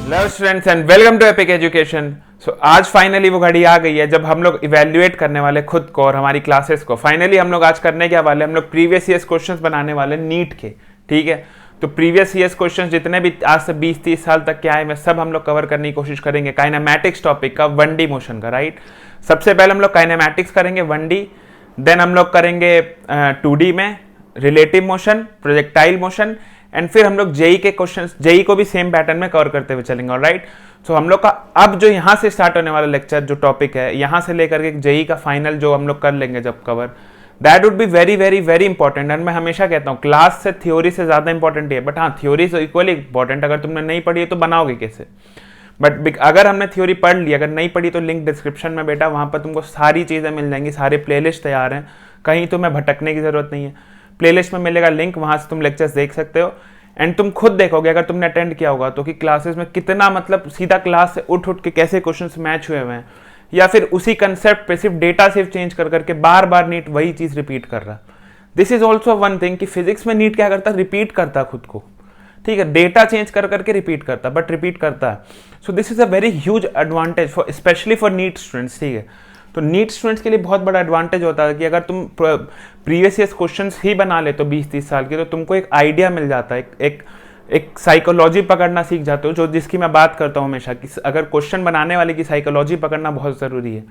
Hello students and welcome to Epic Education. So आज finally वो घड़ी आ गई है जब हम लोग इवेल्युएट करने वाले खुद को और हमारी क्लासेस को। फाइनली हम लोग आज करने क्या वाले, हम लोग प्रीवियस ईयर्स क्वेश्चंस बनाने वाले नीट के। ठीक है, तो प्रीवियस ईयर्स क्वेश्चंस जितने भी आज से 20-30 साल तक के आए हैं सब हम लोग कवर करने की कोशिश करेंगे। काइनेमैटिक्स टॉपिक का, 1D मोशन का, राइट। सबसे पहले हम लोग काइनेमैटिक्स करेंगे 1D, देन हम लोग करेंगे 2D में relative motion, projectile motion, and फिर हम लोग जेई के क्वेश्चंस, जेई को भी सेम पैटर्न में कवर करते हुए चलेंगे। ऑलराइट, सो हम लोग का अब जो यहाँ से स्टार्ट होने वाला लेक्चर जो टॉपिक है, यहाँ से लेकर के जेई का फाइनल जो हम लोग कर लेंगे जब cover, that would be very very very important. And मैं हमेशा कहता हूँ क्लास से थ्योरी से ज्यादा इंपॉर्टेंट है, बट हाँ थ्योरी से इक्वली इंपॉर्टेंट। अगर तुमने नहीं पढ़ी है तो बनाओगे कैसे, बट अगर हमने थ्योरी पढ़ ली, अगर नहीं पढ़ी तो लिंक डिस्क्रिप्शन में बेटा, वहाँ पर तुमको सारी चीज़ें मिल जाएंगी, सारे प्लेलिस्ट तैयार हैं, कहीं तुम्हें भटकने की जरूरत नहीं है। प्लेलिस्ट में मिलेगा लिंक, वहाँ से तुम लेक्चर्स देख सकते हो। एंड तुम खुद देखोगे अगर तुमने अटेंड किया होगा तो कि क्लासेस में कितना, मतलब सीधा क्लास से उठ के कैसे क्वेश्चंस मैच हुए हुए हैं, या फिर उसी कंसेप्ट पे सिर्फ डेटा सिर्फ चेंज कर करके बार बार नीट वही चीज रिपीट कर रहा। This is also one thing कि फिजिक्स में नीट क्या करता, रिपीट करता खुद को। ठीक है, डेटा चेंज कर करके रिपीट करता, बट रिपीट करता है। So this is a very huge advantage for, specially for NEET students. ठीक है, तो नीट स्टूडेंट्स के लिए बहुत बड़ा एडवांटेज होता है कि अगर तुम प्रीवियस ईयर्स क्वेश्चंस ही बना ले तो 20-30 साल के, तो तुमको एक आइडिया मिल जाता है, एक साइकोलॉजी पकड़ना सीख जाते हो, जो जिसकी मैं बात करता हूँ हमेशा कि अगर क्वेश्चन बनाने वाले की साइकोलॉजी पकड़ना बहुत जरूरी है।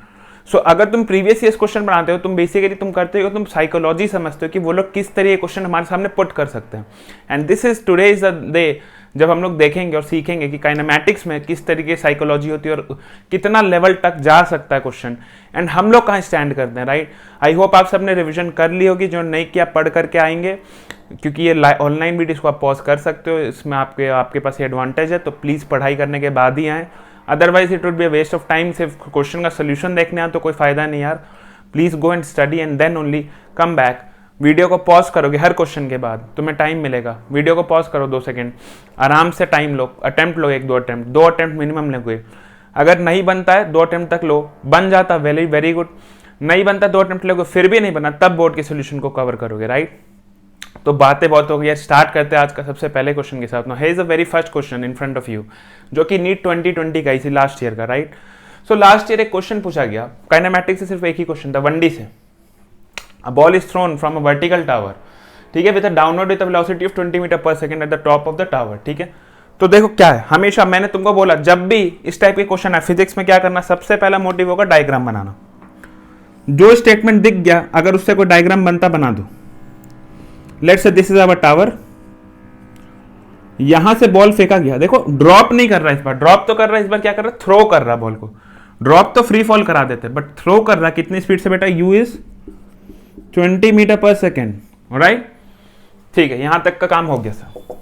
सो अगर तुम प्रीवियस ईयर्स क्वेश्चन बनाते हो, तुम बेसिकली तुम करते हो, तुम साइकोलॉजी समझते हो कि वो लोग किस तरह क्वेश्चन हमारे सामने पुट कर सकते हैं। And this is today is the day जब हम लोग देखेंगे और सीखेंगे कि काइनेमैटिक्स में किस तरीके की साइकोलॉजी होती है और कितना लेवल तक जा सकता है क्वेश्चन, एंड हम लोग कहाँ स्टैंड करते हैं, राइट। आई होप आप सबने रिवीजन कर ली होगी, जो नहीं किया पढ़ करके आएंगे, क्योंकि ये ऑनलाइन वीडियो को आप पॉज कर सकते हो, इसमें आपके पास ये एडवांटेज है। तो प्लीज़ पढ़ाई करने के बाद ही आएँ, otherwise it would be a waste of time. सिर्फ क्वेश्चन का सोल्यूशन देखने आए तो कोई फायदा नहीं यार। Please go and study and then only come back. Video को पॉज करोगे हर क्वेश्चन के बाद, तुम्हें टाइम मिलेगा, वीडियो को पॉज करो 2 सेकंड, आराम से टाइम लो, अटेम्प्ट लो, 2 अटेम्प्ट मिनिमम लोगे। अगर नहीं बनता है 2 अटेम्प्ट तक लो, बन जाता वेरी वेरी गुड, नहीं बनता 2 अटेम्प्ट लोगे, फिर भी नहीं बना तब बोर्ड के सोल्यूशन को कवर करोगे, राइट। तो बातें बहुत हो गई, स्टार्ट करते हैं आज का सबसे पहले क्वेश्चन के साथ। Here is a very first question in front of you, जो कि नीट 2020 का इसी लास्ट ईयर का, राइट। सो लास्ट ईयर एक क्वेश्चन पूछा गया काइनेमैटिक्स से, सिर्फ एक ही क्वेश्चन था 1D से। A ball is thrown from a vertical tower, ठीक है, with a downward with a velocity of 20 metre पर second at the top of the tower। ठीक है, तो देखो क्या है, हमेशा मैंने तुमको बोला जब भी इस टाइप के क्वेश्चन है फिजिक्स में क्या करना, सबसे पहला मोटिव होगा डायग्राम बनाना। जो स्टेटमेंट दिख गया अगर उससे कोई डायग्राम बनता बना दो। Let's say this is our tower, यहां से बॉल फेंका गया, देखो ड्रॉप नहीं कर रहा इस बार, ड्रॉप तो कर रहा है इस बार, क्या कर रहा है, थ्रो कर रहा बॉल को। ड्रॉप तो फ्री फॉल करा देते, बट थ्रो कर रहा कितनी स्पीड से बेटा, u is 20 metre per second, right. ठीक है, यहां तक का काम हो गया sir.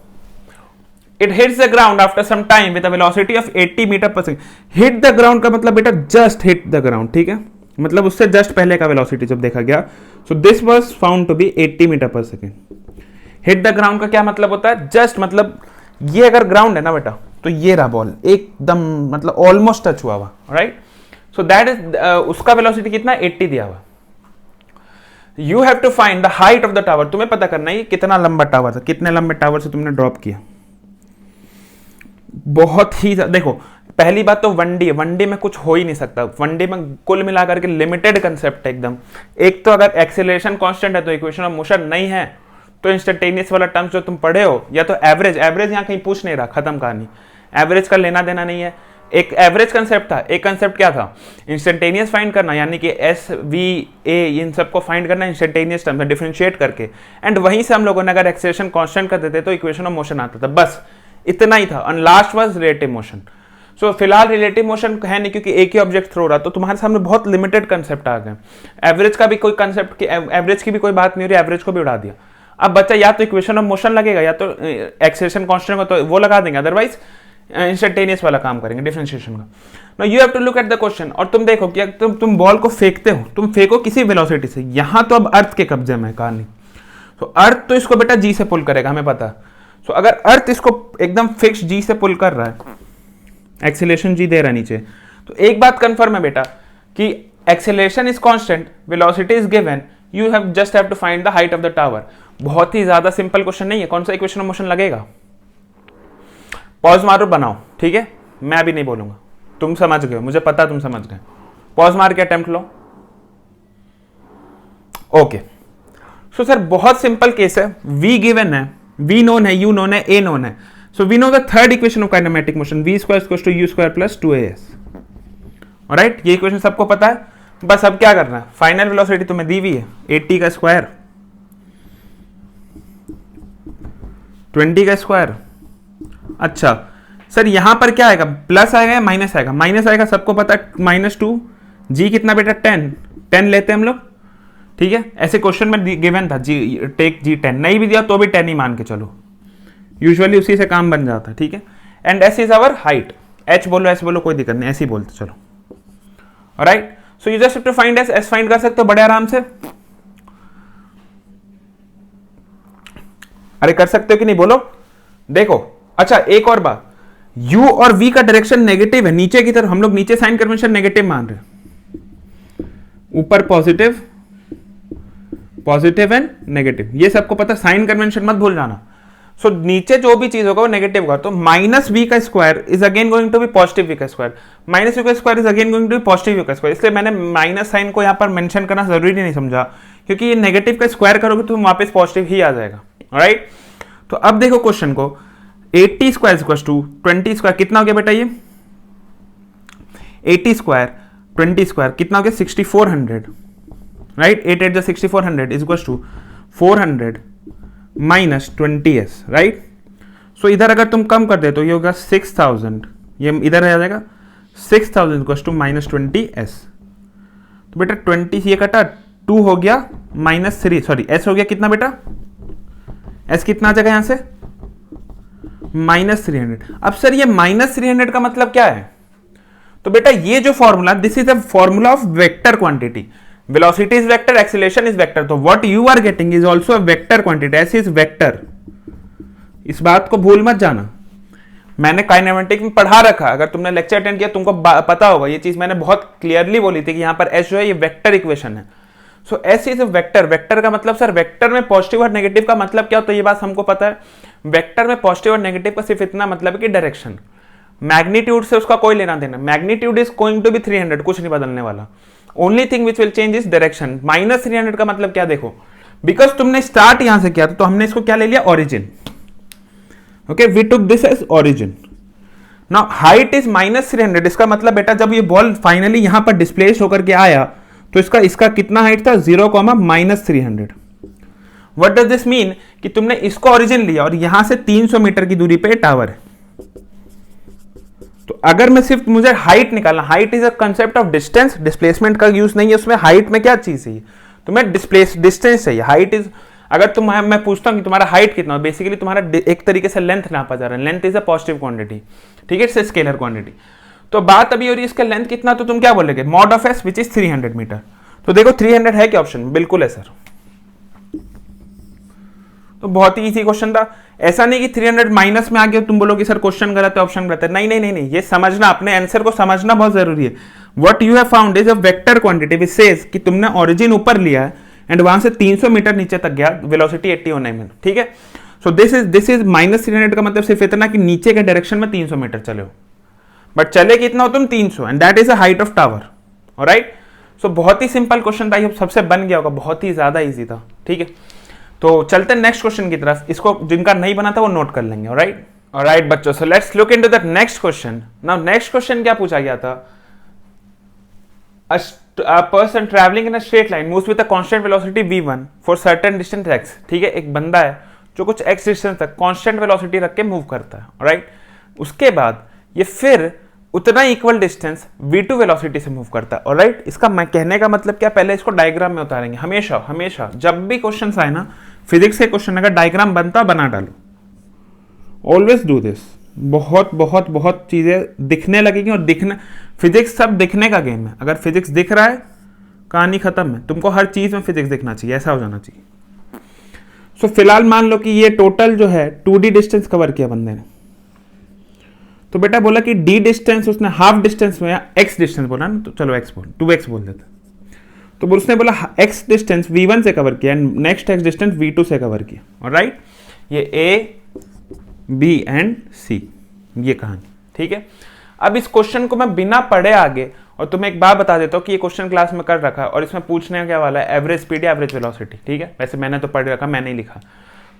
It hits the ground after some time with a velocity of 80 metre per second. Hit the ground का मतलब बेटा जस्ट हिट द ग्राउंड, ठीक है, मतलब उससे जस्ट पहले का वेलोसिटी जब देखा गया। So this was found to be 80 metre per second. Hit the ground का क्या मतलब होता है, जस्ट मतलब ये अगर ग्राउंड है ना बेटा, तो ये रहा बॉल एकदम मतलब ऑलमोस्ट टच हुआ हुआ, राइट। सो दैट इज उसका वेलोसिटी कितना, 80 दिया हुआ। You have to find the height of the tower, तुम्हें पता करना है कितना लंबा टावर था, कितने लंबे टावर से तुमने ड्रॉप किया। बहुत ही देखो, पहली बात तो 1D है, 1D में कुछ हो ही नहीं सकता। 1D में कुल मिलाकर के लिमिटेड कंसेप्ट है एकदम। एक तो अगर एक्सेलरेशन कांस्टेंट है तो इक्वेशन ऑफ मोशन नहीं है, तो इंस्टेंटेनियस वाला टर्म्स जो तुम पढ़े हो, या तो एवरेज यहाँ कहीं पूछ नहीं रहा, खत्म कहानी, एवरेज का लेना देना नहीं है। एक एवरेज कंसेप्ट था, एक कंसेप्ट क्या था, इंस्टेंटेनियस फाइंड करना, यानी कि एस वी ए इन सबको फाइंड करना इंस्टेंटेनियस टर्म में डिफरेंशिएट करके, एंड वहीं से हम लोगों ने अगर एक्सेलरेशन कांस्टेंट कर देते तो इक्वेशन ऑफ मोशन आता था, बस इतना ही था। And last was relative motion. So फिलहाल रिलेटिव मोशन है नहीं, क्योंकि एक ही ऑब्जेक्ट थ्रो रहा, तो तुम्हारे सामने बहुत लिमिटेड कंसेप्ट आ गए। एवरेज का भी कोई कंसेप्ट की, एवरेज की भी कोई बात नहीं हो रही, एवरेज को भी उड़ा दिया। अब बच्चा या तो इक्वेशन ऑफ मोशन लगेगा, या तो एक्सेलरेशन कांस्टेंट को तो वो लगा देंगे, अदरवाइज इंस्टेंटेनियस वाला काम करेंगे डिफरेंशिएशन का। Now you have to look at the question, और तुम देखो कि तुम बॉल को फेंकते हो, तुम फेंको किसी वेलोसिटी से, यहां तो अब अर्थ के कब्जे में कहानी। तो अर्थ तो इसको बेटा जी से पुल करेगा, हमें पता। सो अगर अर्थ इसको एकदम फिक्स जी से पुल कर रहा है, एक्सेलरेशन जी दे रहा है नीचे, तो एक बात कंफर्म है बेटा कि acceleration is constant, velocity is given, you have just have to find the height of the tower. बहुत ही ज्यादा सिंपल क्वेश्चन नहीं है। कौन सा इक्वेशन ऑफ मोशन लगेगा, पॉज मारो बनाओ, ठीक है, मैं भी नहीं बोलूंगा, तुम समझ गए, मुझे पता तुम समझ गए। पॉज मार के अटेम्प्ट लो। ओके, सो सर बहुत सिंपल केस है, v गिवन है, v नोन है, u नोन है, a नोन है, so we know the third equation of kinematic motion, v square equals to u square plus 2as। Alright, ये equation सबको पता है। बस अब क्या करना है, फाइनल वेलोसिटी तुम्हें दी हुई है 80 का स्क्वायर 20 का स्क्वायर। अच्छा सर यहां पर क्या आएगा, प्लस आएगा या माइनस आएगा? माइनस आएगा, सबको पता है, -2 जी कितना बेटा 10 लेते हैं हम लोग, ठीक है। ऐसे क्वेश्चन में गिवन था जी टेक जी 10, नहीं भी दिया तो भी 10 ही मान के चलो, यूजुअली उसी से काम बन जाता है, ठीक है। And S is our height, H बोलो एस बोलो कोई दिक्कत नहीं, ऐसे ही बोलते चलो। Alright, so you just have to find S find कर सकते हो बड़े आराम से। अरे कर सकते हो कि नहीं बोलो, देखो। अच्छा एक और बात, u और v का डायरेक्शन नेगेटिव है, नीचे की तरफ, हम लोग नीचे साइन कन्वेंशन नेगेटिव मान रहे हैं, ऊपर पॉजिटिव, पॉजिटिव एंड नेगेटिव, ये सबको पता, साइन कन्वेंशन मत भूल जाना। सो नीचे जो भी चीज होगा वो नेगेटिव होगा, तो -v का square is again going to be positive v का स्क्वायर, -u का square is again going to be positive u का स्क्वायर। इसलिए मैंने माइनस साइन को यहां पर मेंशन करना जरूरी नहीं समझा, क्योंकि ये नेगेटिव का स्क्वायर करोगे तो वापस पॉजिटिव ही आ जाएगा। ऑलराइट, तो अब देखो क्वेश्चन को, 80 स्क्वायर इक्वल्स टू 20 स्क्वायर कितना हो गया बेटा, ये 80 स्क्वायर 20 स्क्वायर कितना हो गया 6400, right. 8 8 6400 is equals to 400 minus 20s, right. So इधर अगर तुम कम कर दे तो ये होगा 6000, ये इधर आ जाएगा 6000 इक्वल्स टू -20s। तो बेटा 20 ये कटा, 2 हो गया -3, सॉरी s हो गया कितना बेटा, s कितना आ जाएगा यहां से -300। अब सर ये -300 का मतलब क्या है, तो बेटा ये जो formula, this is a formula of vector quantity, velocity is vector, acceleration is vector, तो what you are getting is also a vector quantity, ऐसे इज वेक्टर, इस बात को भूल मत जाना। मैंने काइनेमेटिक में पढ़ा रखा, अगर तुमने लेक्चर अटेंड किया तुमको पता होगा, ये चीज मैंने बहुत क्लियरली बोली थी कि यहां पर s जो है ये वेक्टर इक्वेशन है। सो s is a vector, vector का मतलब सर वेक्टर में पॉजिटिव और नेगेटिव का मतलब क्या, तो ये बात हमको पता है, वेक्टर में पॉजिटिव और नेगेटिव का सिर्फ इतना मतलब है कि डायरेक्शन, मैग्नीट्यूड से उसका कोई लेना देना, magnitude is going to be 300, कुछ नहीं बदलने वाला, only thing which will change is direction. -300 का मतलब क्या, देखो बिकॉज तुमने स्टार्ट यहां से किया तो हमने इसको क्या ले लिया, origin, okay, we took this as origin. Now height is -300, इसका मतलब बेटा जब ये बॉल फाइनली यहां पर डिस्प्लेस होकर के आया तो इसका कितना हाइट था, 0,-300। व्हाट डज दिस मीन, कि तुमने इसको ओरिजिन लिया और यहां से 300 मीटर की दूरी पे टावर है। तो अगर मैं सिर्फ मुझे हाइट निकालना, height is a concept of distance, displacement का यूज नहीं है उसमें। हाइट में क्या चीज चाहिए, तुम्हें डिस्टेंस चाहिए। हाइट इज, अगर मैं पूछता हूं कि तुम्हारा हाइट कितना, बेसिकली तुम्हारा एक तरीके से लेंथ नापा जा रहा है, length is a positive quantity, ठीक है, इट्स स्केलर क्वांटिटी। तो बात अभी हो रही है इसका लेंथ कितना, तो तुम क्या बोलोगे, mod of S which is 300 metre. तो देखो 300 है क्या ऑप्शन, बिल्कुल है सर। तो बहुत ही इजी क्वेश्चन था, ऐसा नहीं कि 300 माइनस में आ गया तुम बोलोगे सर क्वेश्चन गलत है, ऑप्शन गलत है, नहीं नहीं नहीं नहीं, ये समझना, अपने आंसर को समझना बहुत जरूरी है। What you have found is a vector quantity which says कि तुमने ओरिजिन ऊपर लिया है एंड वहां से 300 मीटर नीचे तक गया, वेलोसिटी 80 होने में, ठीक है। सो दिस इज -300 का मतलब सिर्फ इतना कि नीचे के डायरेक्शन में 300 मीटर चले हो, बट चले कितना हो तुम, 300, and that is a height of tower. Alright, so बहुत ही सिंपल क्वेश्चन था, ये सबसे बन गया होगा, बहुत ही ज्यादा इजी था, ठीक है। तो चलते हैं नेक्स्ट क्वेश्चन की तरफ, इसको जिनका नहीं बना था वो नोट कर लेंगे। ऑलराइट ऑलराइट बच्चों, सो let's look into the next question. Now next question क्या पूछा गया था, a person traveling in a straight line moves with a constant velocity v1 for certain distance x, ठीक है। एक बंदा है जो कुछ x डिस्टेंस तक कांस्टेंट वेलोसिटी रख के मूव करता है, ऑलराइट। उसके बाद ये फिर उतना इक्वल डिस्टेंस v2 वेलोसिटी से मूव करता है, ऑलराइट। इसका मैं कहने का मतलब क्या, पहले इसको डायग्राम में उतारेंगे। हमेशा हमेशा जब भी क्वेश्चन आए ना फिजिक्स के क्वेश्चन, अगर डायग्राम बनता बना डालो, ऑलवेज डू दिस। बहुत बहुत बहुत चीजें दिखने लगेगी, और दिखने, फिजिक्स सब दिखने का गेम है। अगर फिजिक्स दिख रहा है कहानी खत्म है, तुमको हर चीज में फिजिक्स दिखना चाहिए, ऐसा हो जाना चाहिए। सो फिलहाल मान लो कि ये टोटल जो है 2D डिस्टेंस कवर किया बंदे ने, तो बेटा बोला कि d डिस्टेंस उसने हाफ डिस्टेंस में, x डिस्टेंस बोला ना, तो चलो x बोल, 2x बोल देते। तो उसने बोला x डिस्टेंस v1 से कवर किया and next x distance v2 से कवर किया, ऑलराइट। ये a b एंड c, ये कहानी, ठीक है। अब इस क्वेश्चन को मैं बिना पढ़े आगे, और तुम्हें एक बात बता देता हूँ कि ये क्वेश्चन क्लास में कर रखा है और इसमें पूछने क्या वाला है, एवरेज स्पीड या एवरेज वेलोसिटी, ठीक है। वैसे मैंने तो पढ़ रखा, मैंने ही लिखा,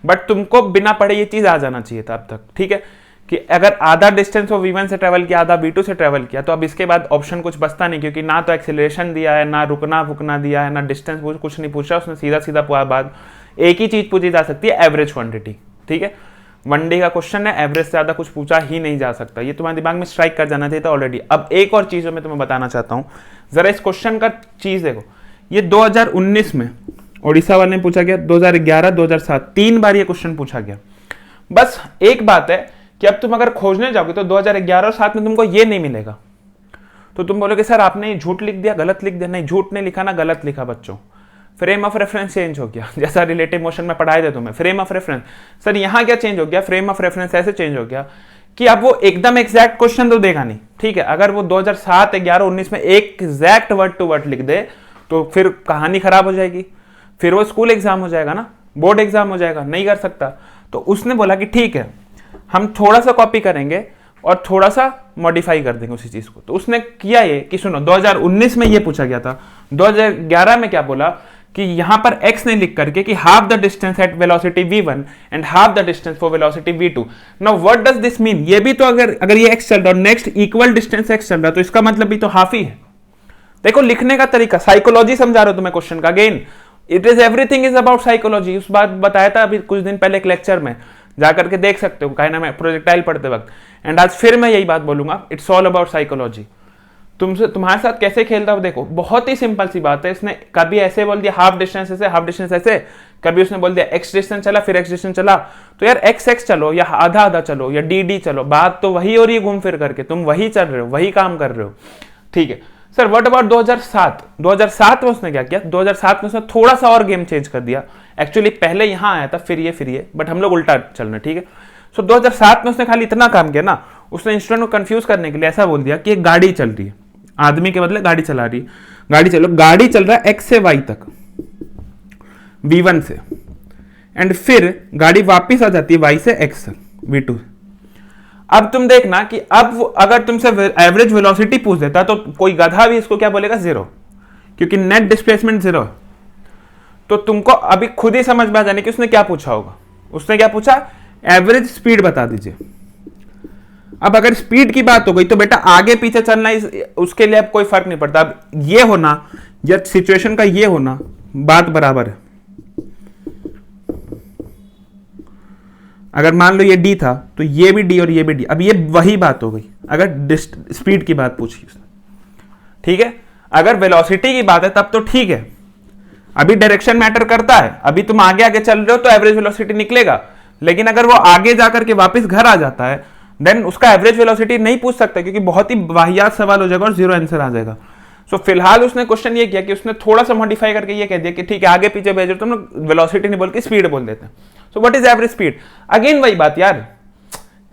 बट तुमको बिना पढ़े ये चीज आ जाना चाहिए था अब तक, ठीक है। कि अगर आधा डिस्टेंस वो v1 से ट्रेवल किया, आधा v2 से ट्रेवल किया, तो अब इसके बाद ऑप्शन कुछ बचता नहीं, क्योंकि ना तो एक्सेलरेशन दिया है, ना रुकना फुकना दिया है, ना डिस्टेंस कुछ नहीं पूछा उसने, सीधा सीधा बात एक ही चीज पूछी जा सकती है, एवरेज क्वांटिटी, ठीक है। वनडे का क्वेश्चन है, एवरेज से ज्यादा कुछ पूछा ही नहीं जा सकता, ये तुम्हारे दिमाग में स्ट्राइक कर जाना चाहिए था ऑलरेडी। अब एक और चीज मैं तुम्हें बताना चाहता हूं, जरा इस क्वेश्चन का चीज देखो, ये 2019 में ओडिशा वाले ने पूछा गया, 2011, 2007 3 बार ये क्वेश्चन पूछा गया। बस एक बात है कि अब तुम अगर खोजने जाओगे तो 2011 और 7 में तुमको ये नहीं मिलेगा, तो तुम बोलोगे सर आपने झूठ लिख दिया, गलत लिख दिया। नहीं, झूठ नहीं लिखा ना गलत लिखा बच्चों, फ्रेम ऑफ रेफरेंस चेंज हो गया, जैसा रिलेटिव मोशन में पढ़ाए थे तुम्हें, फ्रेम ऑफ रेफरेंस। सर यहां क्या चेंज हो गया, फ्रेम ऑफ रेफरेंस ऐसे चेंज हो गया कि अब वो एकदम एग्जैक्ट क्वेश्चन तो देगा नहीं, ठीक है। अगर वो 2007, 11, 19 में एक एग्जैक्ट वर्ड टू वर्ड लिख दे तो फिर कहानी खराब हो जाएगी, फिर वो स्कूल एग्जाम हो जाएगा ना, बोर्ड एग्जाम हो जाएगा, नहीं कर सकता। तो उसने बोला कि ठीक है हम थोड़ा सा कॉपी करेंगे और थोड़ा सा मॉडिफाई कर देंगे उसी चीज को। तो उसने किया ये कि सुनो, 2019 में ये पूछा गया था, 2011 में क्या बोला कि यहां पर x ने लिख करके कि half the distance at velocity v1 and half the distance for velocity v2। Now what does this mean, ये भी तो अगर ये x चल रहा है और नेक्स्ट इक्वल डिस्टेंस x चल रहा है, तो इसका मतलब भी तो हाफ ही है। देखो लिखने का तरीका, साइकोलॉजी समझा रहा हूं तुम्हें क्वेश्चन का, again it is everything is about psychology. उस बात बताया था अभी कुछ दिन पहले एक लेक्चर में, जाकर के देख सकते हो, कहना मैं प्रोजेक्टाइल पढ़ते वक्त, एंड आज फिर मैं यही बात बोलूंगा, इट्स ऑल अबाउट साइकोलॉजी। तुम्हारे साथ कैसे खेलता हूं देखो, बहुत ही सिंपल सी बात है। इसने कभी ऐसे बोल दिया हाफ डिस्टेंस ऐसे, हाफ डिस्टेंस ऐसे, कभी उसने बोल दिया एक्स डिस्टेंस चला फिर एक्स डिस्टेंस चला, तो यार एक्स एक्स चलो या आधा आधा चलो या डी डी चलो, बात तो वही हो रही है घूम फिर करके, तुम वही चल रहे हो, वही काम कर रहे हो, ठीक है। सर व्हाट अबाउट 2007 में उसने क्या किया, 2007 में उसने थोड़ा सा और गेम चेंज कर दिया। एक्चुअली पहले यहां आया था फिर ये, बट हम लोग उल्टा चल रहे, ठीक है। सो 2007 में उसने खाली इतना काम किया ना, उसने इंस्ट्रूमेंट को कंफ्यूज करने के लिए ऐसा बोल दिया कि एक गाड़ी चल रही है, आदमी के बदले गाड़ी चला रही, गाड़ी चल रहा है एक्स से वाई तक v1 से, एंड फिर गाड़ी वापिस आ जाती है y से x तक v2। अब तुम देखना कि अब अगर तुमसे एवरेज वेलोसिटी पूछ देता तो कोई गधा भी इसको क्या बोलेगा, 0, क्योंकि नेट डिस्प्लेसमेंट 0। तो तुमको अभी खुद ही समझ में आ जाने कि उसने क्या पूछा होगा। उसने क्या पूछा, एवरेज स्पीड बता दीजिए। अब अगर स्पीड की बात हो गई तो बेटा आगे पीछे चलना उसके लिए अब कोई फर्क नहीं पड़ता। अब ये होना या सिचुएशन का ये होना बात बराबर है। अगर मान लो ये डी था तो ये भी डी और ये भी डी, अब ये वही बात हो गई अगर स्पीड की बात पूछी उसने, ठीक है। अगर वेलोसिटी की बात है तब तो ठीक है, अभी डायरेक्शन मैटर करता है, अभी तुम आगे आगे चल रहे हो तो एवरेज वेलोसिटी निकलेगा, लेकिन अगर वो आगे जाकर के वापस घर आ जाता है देन उसका एवरेज वेलोसिटी नहीं पूछ सकता, क्योंकि बहुत ही वाहियात सवाल हो जाएगा और 0 आंसर आ जाएगा। सो फिलहाल उसने क्वेश्चन ये किया कि उसने थोड़ा सा मॉडिफाई करके ये कह दिया कि ठीक है आगे पीछे भेजो, तुम लोग वेलोसिटी नहीं बोल के स्पीड बोल देते हैं। So what is average speed, again वही बात यार,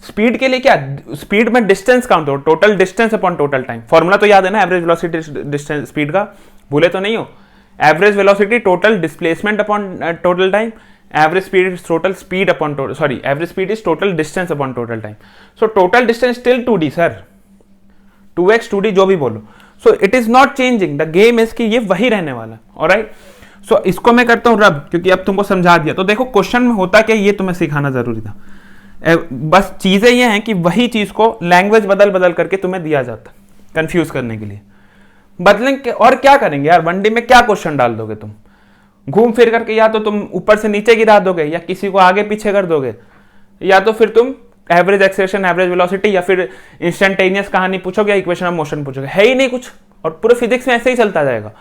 स्पीड के लिए क्या, स्पीड में डिस्टेंस काउंट हो, total distance upon total time. Formula तो याद है ना एवरेज वेलोसिटी डिस्टेंस स्पीड का, भूले तो नहीं हो। Average velocity total displacement upon total time, average speed is total speed upon average speed is total distance upon total time. So total distance still 2d sir, 2x 2d जो भी बोलो। So it is not changing, the game is कि ये वही रहने वाला है, alright. सो इसको मैं करता हूं रब, क्योंकि अब तुमको समझा दिया। तो देखो क्वेश्चन में होता क्या, ये तुम्हें सिखाना जरूरी था। बस चीजें ये हैं कि वही चीज को लैंग्वेज बदल बदल करके तुम्हें दिया जाता कंफ्यूज करने के लिए। बदलेंगे और क्या करेंगे यार, वनडे में क्या क्वेश्चन डाल दोगे तुम, घूम फिर करके या तो तुम ऊपर से नीचे गिरा दोगे या किसी को आगे पीछे कर दोगे, या तो फिर तुम एवरेज एक्सेलरेशन, एवरेज वेलोसिटी, या फिर इंस्टेंटेनियस कहानी पूछोगे या इक्वेशन ऑफ मोशन पूछोगे, है ही नहीं कुछ। और पूरे फिजिक्स में ऐसे ही चलता जाएगा।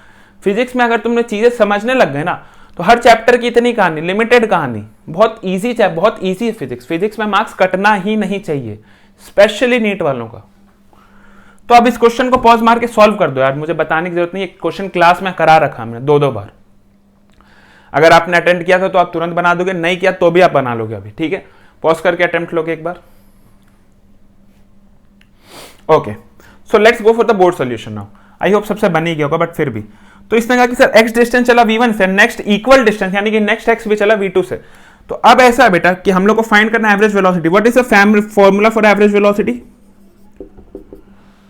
फिजिक्स में अगर तुमने चीजें समझने लग गए ना तो हर चैप्टर की इतनी कहानी, लिमिटेड कहानी, बहुत इजी बहुत इजी है फिजिक्स। फिजिक्स में मार्क्स कटना ही नहीं चाहिए, स्पेशली नीट वालों का। तो अब इस क्वेश्चन को पॉज मार के सॉल्व कर दो यार, मुझे बताने की जरूरत नहीं, क्वेश्चन क्लास में करा रखा हमने 2-2 बार। अगर आपने अटेम्प्ट किया था तो आप तुरंत बना दोगे, नहीं किया तो भी आप बना लोगे अभी, ठीक है। पॉज करके अटेम्प्ट लोगे एक बार। Okay, so let's go for the board solution now. I hope सबसे बन ही गया होगा, बट फिर भी। तो इसने कहा कि सर x डिस्टेंस चला v1 से, नेक्स्ट इक्वल डिस्टेंस यानी कि नेक्स्ट x भी चला v2 से। तो अब ऐसा है बेटा कि हम लोग को फाइंड करना है average velocity. What is the formula for average velocity,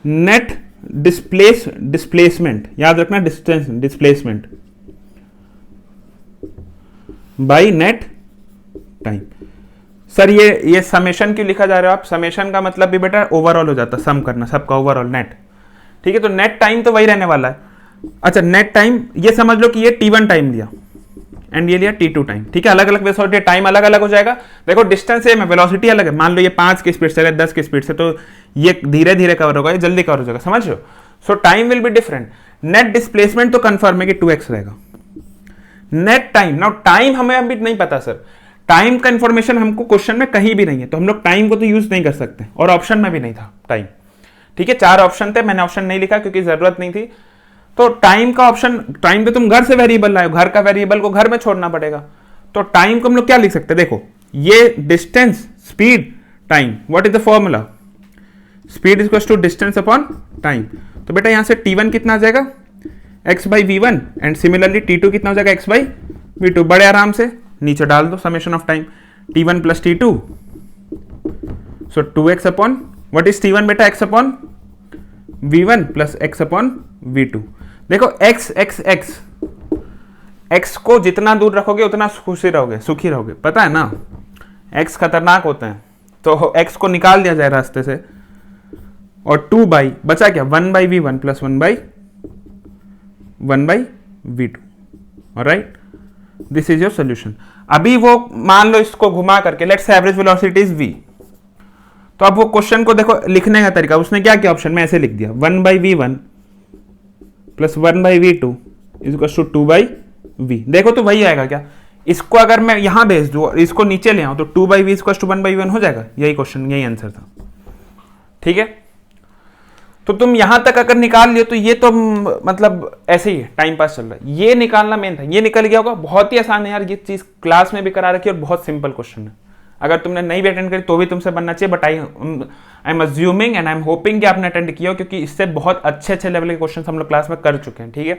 net displacement, याद रखना, distance displacement by net time. Sir ये समेशन क्यों लिखा जा रहा है आप? समेशन का मतलब भी बेटा ओवरऑल हो जाता, सम करना सबका ओवरऑल नेट, ठीक है। तो नेट टाइम तो वही रहने वाला है। अच्छा, नेट टाइम ये समझ लो कि ये T1 टाइम लिया एंड ये लिया T2 टाइम, ठीक है। अलग अलग वेलोसिटी, टाइम अलग अलग हो जाएगा। देखो डिस्टेंस सेम है, वेलोसिटी अलग है। मान लो ये 5 की स्पीड से, 10 की स्पीड से, तो ये धीरे धीरे कवर होगा, ये जल्दी कवर हो जाएगा, समझ लो। So time will be different. Net displacement तो कंफर्म है कि 2x रहेगा। नेट टाइम, नाउ टाइम हमें अभी नहीं पता सर, टाइम का इंफॉर्मेशन हमको क्वेश्चन में कहीं भी नहीं है, तो हम लोग टाइम को तो यूज नहीं कर सकते, और ऑप्शन में भी नहीं था टाइम, ठीक है। 4 ऑप्शन थे, मैंने ऑप्शन नहीं लिखा क्योंकि जरूरत नहीं थी। तो टाइम का ऑप्शन, टाइम पे तुम घर से वेरिएबल लाए हो, घर का वेरिएबल को घर में छोड़ना पड़ेगा। तो टाइम को हम लोग क्या लिख सकते हैं? देखो ये distance, speed, time, what is the formula? Speed is to distance upon time. तो बेटा यहां से T1 कितना आ जाएगा? x by V1, and similarly T2 कितना हो जाएगा? x by V2। बड़े आराम से नीचे डाल दो summation of time, T1 plus T2, so 2x upon, what is T1 बेटा? x upon V1 plus x upon V2। देखो x x x x को जितना दूर रखोगे उतना खुशी रहोगे, सुखी रहोगे, पता है ना। x खतरनाक होते हैं, तो x को निकाल दिया जाए रास्ते से, और 2 बाई बचा क्या? 1 by V1 plus 1 by V2। Alright, this is your solution. अभी वो मान लो इसको घुमा करके, let's say average velocity is v, तो अब वो क्वेश्चन को देखो लिखने का तरीका, उसने क्या किया? ऑप्शन में ऐसे लिख दिया 1 by V1 plus 1 by V2 is equal to 2 by V। देखो तो वही आएगा क्या? इसको अगर मैं यहां भेज दूं और इसको नीचे ले आऊं तो 2 by V is equal to 1 by V1 हो जाएगा। यही क्वेश्चन, यही आंसर था, ठीक है। तो तुम यहां तक अगर निकाल लियो तो ये तो मतलब ऐसे ही है, टाइम पास चल रहा है। ये निकालना मेन था, ये निकल गया होगा। बहुत ही आसान है यार, ये चीज क्लास में भी करा रखी है और बहुत सिंपल क्वेश्चन है। अगर तुमने नहीं भी अटेंड करी तो भी तुमसे बनना चाहिए, but I am assuming and I am hoping कि आपने अटेंड किया हो, क्योंकि इससे बहुत अच्छे अच्छे लेवल के क्वेश्चन हम लोग क्लास में कर चुके हैं, ठीक है।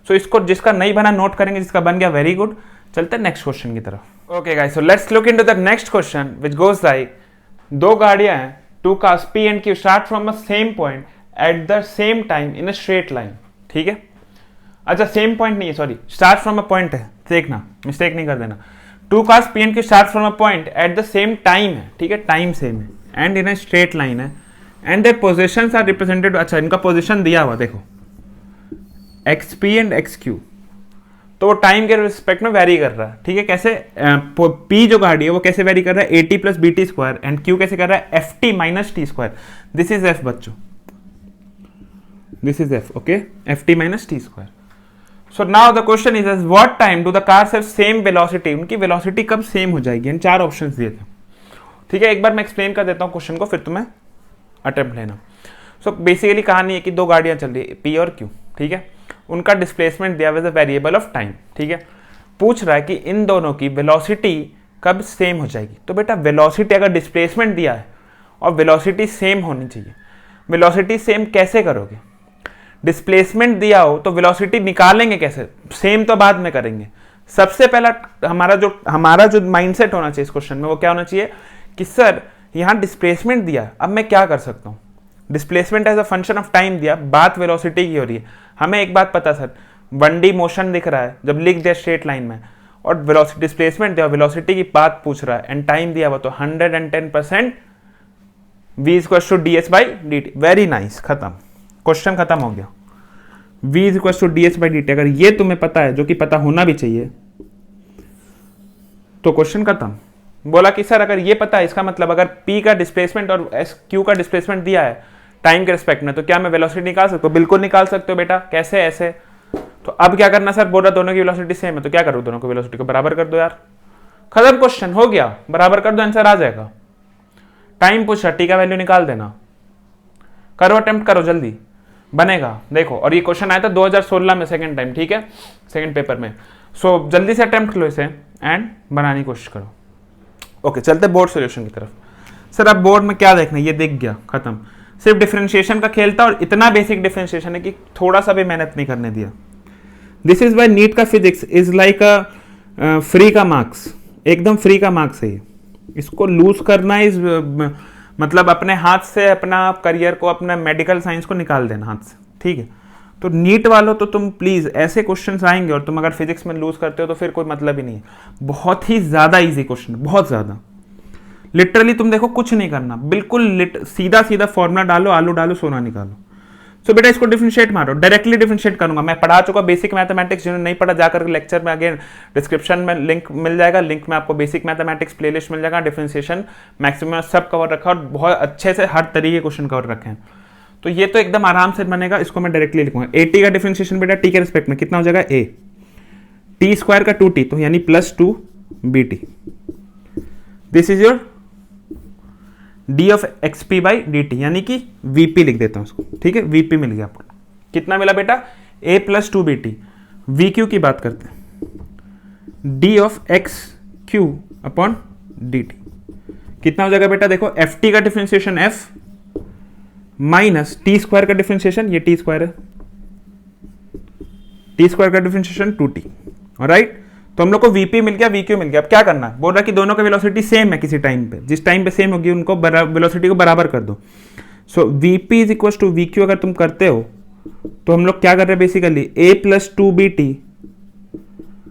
सो इसको जिसका नहीं बना नोट करेंगे, जिसका बन गया वेरी गुड। चलते हैं नेक्स्ट क्वेश्चन की तरफ। Okay guys, so let's look into the next question which goes like, दो गाड़ियां हैं, two cars P and Q start from a same point at the same time in a straight line, ठीक है। अच्छा, same point नहीं है, sorry, start from a point है, देखना मिस्टेक नहीं कर देना। Two cars P and Q start from a point at the same time है, ठीक है, टाइम सेम है, and in a straight line है, and their positions are represented. अच्छा, इनका पोजीशन दिया हुआ देखो, XP एंड XQ, तो वो टाइम के रिस्पेक्ट में वेरी कर रहा है, ठीक है। कैसे? P जो गाड़ी है वो कैसे वेरी कर रहा है? AT plus BT square, and Q कैसे कर रहा है? FT minus T square. This is F बच्चों, this is F, okay, FT minus T square. So now the question is what time do the cars have same velocity? उनकी velocity कब same हो जाएगी? इन 4 options दिए थे, ठीक है। एक बार मैं एक्सप्लेन कर देता हूं क्वेश्चन को, फिर तुम्हें अटेम्प्ट लेना। सो बेसिकली कहानी है कि दो गाड़ियां चल रही है, P और Q, ठीक है। उनका डिस्प्लेसमेंट दिया हुआ है वेरिएबल ऑफ टाइम, ठीक है। पूछ रहा है कि इन दोनों की वेलोसिटी कब सेम हो जाएगी। तो बेटा वेलोसिटी, अगर डिस्प्लेसमेंट दिया है और वेलोसिटी सेम होनी चाहिए, वेलोसिटी सेम कैसे करोगे? डिस्प्लेसमेंट दिया हो तो वेलोसिटी निकालेंगे कैसे? सेम तो बाद में करेंगे। सबसे पहला हमारा जो माइंडसेट होना चाहिए इस क्वेश्चन में, वो क्या होना चाहिए कि सर यहां डिस्प्लेसमेंट दिया, अब मैं क्या कर सकता हूं? Displacement as a function of time दिया, बात वेलोसिटी की हो रही है। हमें एक बात पता सर, 1D मोशन दिख रहा है जब लिख दिया स्ट्रेट लाइन में, और वेलोसिटी डिस्प्लेसमेंट दिया, वेलोसिटी की बात पूछ रहा है, एंड टाइम दिया हुआ, तो 110% v equals to ds by dt। Very nice, खत्म, क्वेश्चन खत्म हो गया। v equals to ds by dt, अगर ये तुम्हें पता है, जो कि पता होना भी चाहिए, तो क्वेश्चन खत्म। बोला कि सर अगर ये पता है, इसका मतलब अगर p का डिस्प्लेसमेंट और q का डिस्प्लेसमेंट दिया है टाइम के रिस्पेक्ट में, तो क्या मैं वेलोसिटी निकाल सकता हूँ? बिल्कुल निकाल सकते हो बेटा। कैसे? ऐसे। तो अब क्या करना सर? बोला दोनों की वेलोसिटी सेम है, तो क्या करो? दोनों की वेलोसिटी को बराबर कर दो यार, खत्म, क्वेश्चन हो गया, बराबर कर दो, आंसर आ जाएगा। टाइम पूछा, टी का वैल्यू निकाल देना, करो, अटेम्प्ट करो, जल्दी बनेगा। देखो, और ये क्वेश्चन आया था 2016 में सेकंड टाइम, ठीक है, सेकंड पेपर में। सो जल्दी से अटेम्प्ट लो इसे एंड बनाने की कोशिश करो। ओके, चलते बोर्ड सॉल्यूशन की तरफ। सर अब बोर्ड में क्या देखना है? ये दिख गया, खत्म। सिर्फ डिफरेंशिएशन का खेल था, और इतना बेसिक डिफरेंशिएशन है कि थोड़ा सा भी मेहनत नहीं करने दिया। दिस इज वाई नीट का physics is like a free का मार्क्स, एकदम फ्री का मार्क्स है ये। इसको लूज करना इज मतलब अपने हाथ से अपना करियर को, अपना मेडिकल साइंस को निकाल देना हाथ से, ठीक है। तो नीट वालों तो तुम प्लीज, ऐसे क्वेश्चंस आएंगे और तुम अगर फिजिक्स में लूज करते हो तो फिर कोई मतलब ही नहीं है। बहुत ही ज्यादा इजी क्वेश्चन, बहुत ज्यादा। लिटरली तुम देखो कुछ नहीं करना, बिल्कुल सीधा सीधा फॉर्मूला डालो, आलू डालो, सोना निकालो। सो बेटा इसको डिफरेंशिएट मारो, डायरेक्टली डिफरेंशिएट करूंगा। मैं पढ़ा चुका बेसिक मैथमेटिक्स, जिन्होंने नहीं पढ़ा जाकर लेक्चर में अगेन डिस्क्रिप्शन में लिंक मिल जाएगा, लिंक में आपको बेसिक मैथमेटिक्स प्लेलिस्ट मिल जाएगा, डिफरेंशिएशन मैक्सिमम सब कवर रखा और बहुत अच्छे से हर तरीके क्वेश्चन कवर रखे हैं। तो ये तो एकदम आराम से बनेगा, इसको मैं डायरेक्टली लिखूंगा। ए टी का डिफरेंशिएशन बेटा टी के रिस्पेक्ट में कितना हो जाएगा, ए टी स्क्वायर का 2t, तो यानी +2 bt। This is your D of XP by D T, यानी कि वीपी लिख देता हूं उसको, ठीक है। वीपी मिल गया आपको, कितना मिला बेटा, a + 2 bt। वी क्यू की बात करते हैं, D of x Q upon D T कितना हो जाएगा बेटा, देखो एफ टी का differentiation f minus T square का डिफरेंशिएशन, ये टी स्क्वायर है, टी स्क्वायर का डिफरेंशिएशन 2t, ऑलराइट। तो हम लोग को वीपी मिल गया, वीक्यू मिल गया। अब क्या करना है, बोल रहा कि दोनों का वेलोसिटी सेम है किसी टाइम पे, जिस टाइम पे सेम होगी उनको वेलोसिटी को बराबर कर दो। So VP is equal to VQ अगर तुम करते हो तो हम लोग क्या कर रहे हैं basically, a + 2 bt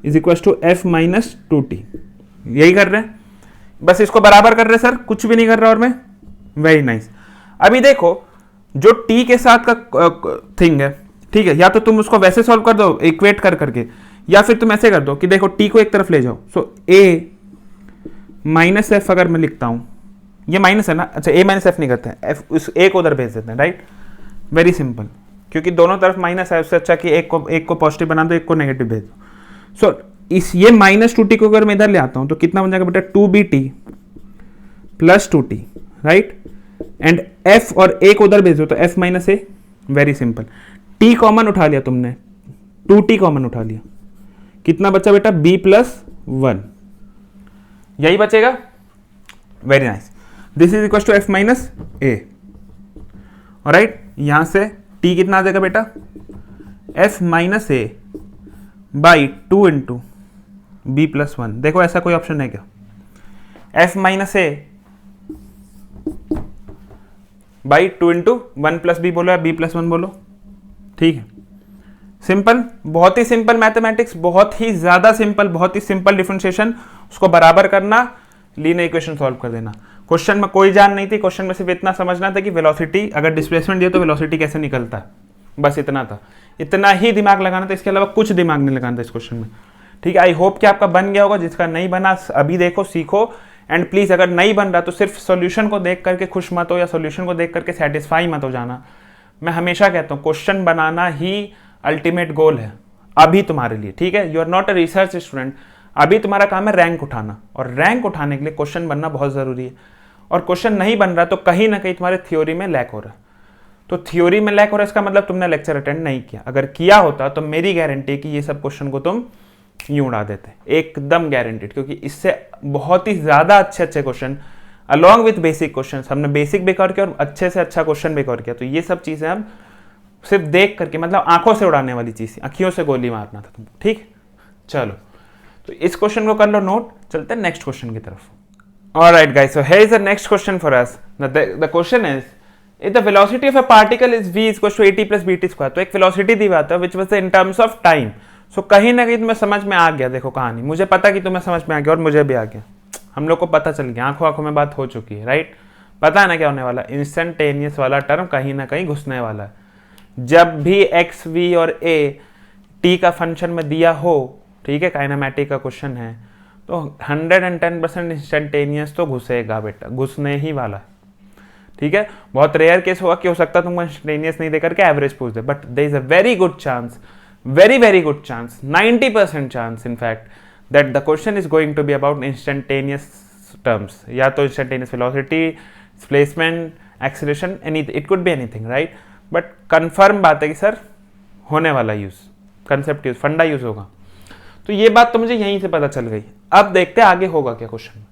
is equal to f - 2t, यही कर रहे हैं, बस इसको बराबर कर रहे हैं सर, कुछ भी नहीं कर रहा और मैं। Very nice. अभी देखो जो t के साथ का थिंग है, ठीक है, या तो तुम उसको वैसे सॉल्व कर दो इक्वेट कर करके, या फिर तुम ऐसे कर दो कि देखो t को एक तरफ ले जाओ। सो a - f अगर मैं लिखता हूं, ये माइनस है ना, अच्छा a - f नहीं करते हैं, f उस a को उधर भेज देते हैं, राइट। वेरी सिंपल, क्योंकि दोनों तरफ माइनस है, उससे अच्छा कि एक को पॉजिटिव बना दो, एक को नेगेटिव भेज दो। सो इस ये -2t को अगर मैं इधर ले आता हूं तो कितना बन जाएगा बेटा, 2bt + 2t, right. And f और a को उधर भेज दो तो f - a, very simple. t common उठा लिया तुमने, 2t कॉमन उठा लिया, कितना बचा बेटा, b + 1, यही बचेगा। Very nice. This is equal to f - a, alright. यहां से t कितना आ जाएगा बेटा, f - a by 2 into b + 1। देखो ऐसा कोई ऑप्शन है क्या, f - a by 2 into 1 + b बोलो या b + 1 बोलो, ठीक है। सिंपल, बहुत ही सिंपल मैथमेटिक्स, बहुत ही ज्यादा सिंपल, बहुत ही सिंपल डिफरेंशिएशन, उसको बराबर करना, लीनियर इक्वेशन सॉल्व कर देना। क्वेश्चन में कोई जान नहीं थी, क्वेश्चन में सिर्फ इतना समझना था कि वेलोसिटी अगर डिस्प्लेसमेंट दिया तो वेलोसिटी कैसे निकलता है, बस इतना था, इतना ही दिमाग लगाना था, इसके अलावा कुछ दिमाग नहीं लगाना था इस क्वेश्चन में, ठीक है। आई होप कि आपका बन गया होगा, जिसका नहीं बना अभी देखो, सीखो, एंड प्लीज अगर नहीं बन रहा तो सिर्फ सॉल्यूशन को देख करके खुश मत हो, या सॉल्यूशन को देख करके सेटिस्फाई मत हो जाना। मैं हमेशा कहता हूँ क्वेश्चन बनाना ही अल्टीमेट गोल है अभी तुम्हारे लिए, ठीक है। You are not a research student, अभी तुम्हारा काम है रैंक उठाना, और रैंक उठाने के लिए क्वेश्चन बनना बहुत जरूरी है। और क्वेश्चन नहीं बन रहा तो कहीं ना कहीं तुम्हारे थ्योरी में लैक हो रहा है। तो थ्योरी में लैक हो रहा है, इसका मतलब तुमने लेक्चर अटेंड नहीं किया। अगर किया होता तो मेरी गारंटी है कि ये सब क्वेश्चन को तुम यूं उड़ा देते, एकदम गारंटीड, क्योंकि इससे बहुत ही ज्यादा अच्छे अच्छे question along with basic question, हमने बेसिक भी कवर किया और अच्छे से अच्छा क्वेश्चन भी कवर किया। तो ये सब चीजें हम सिर्फ देख करके, मतलब आंखों से उड़ाने वाली चीज, आंखियों से गोली मारना था तुमको, ठीक। चलो तो इस क्वेश्चन को कर लो नोट, चलते हैं नेक्स्ट क्वेश्चन की तरफ। Alright guys, so here is the next question for us. The question is, if the velocity of a particle is v is equal to at plus bt square, तो एक velocity दी बात है which was in terms of time. So कहीं ना कहीं तुम्हें समझ में आ गया, देखो कहानी, मुझे पता कि तुम्हें समझ में आ गया और मुझे भी आ गया, हम लोग को पता चल गया, आंखों आंखों में बात हो चुकी है, राइट। पता है ना क्या होने वाला, इंस्टेंटेनियस वाला टर्म कहीं ना कहीं घुसने वाला है। जब भी x, v और a t का फंक्शन में दिया हो, ठीक है, काइनेमेटिक का क्वेश्चन है, तो 110% इंस्टेंटेनियस तो घुसेगा बेटा, घुसने ही वाला, ठीक है। बहुत रेयर केस होगा कि हो सकता है तुमको इंस्टेंटेनियस नहीं देकर के एवरेज पूछ दे, but there is a very good chance, very good chance, 90% chance in fact, that the question is going to be about instantaneous terms, या तो instantaneous velocity, displacement, acceleration, it could be anything, right. But confirm बात है कि sir होने वाला use, concept use, funda use होगा। तो ये बात तो मुझे यहीं से पता चल गई। अब देखते हैं आगे होगा क्या क्वेश्चन में।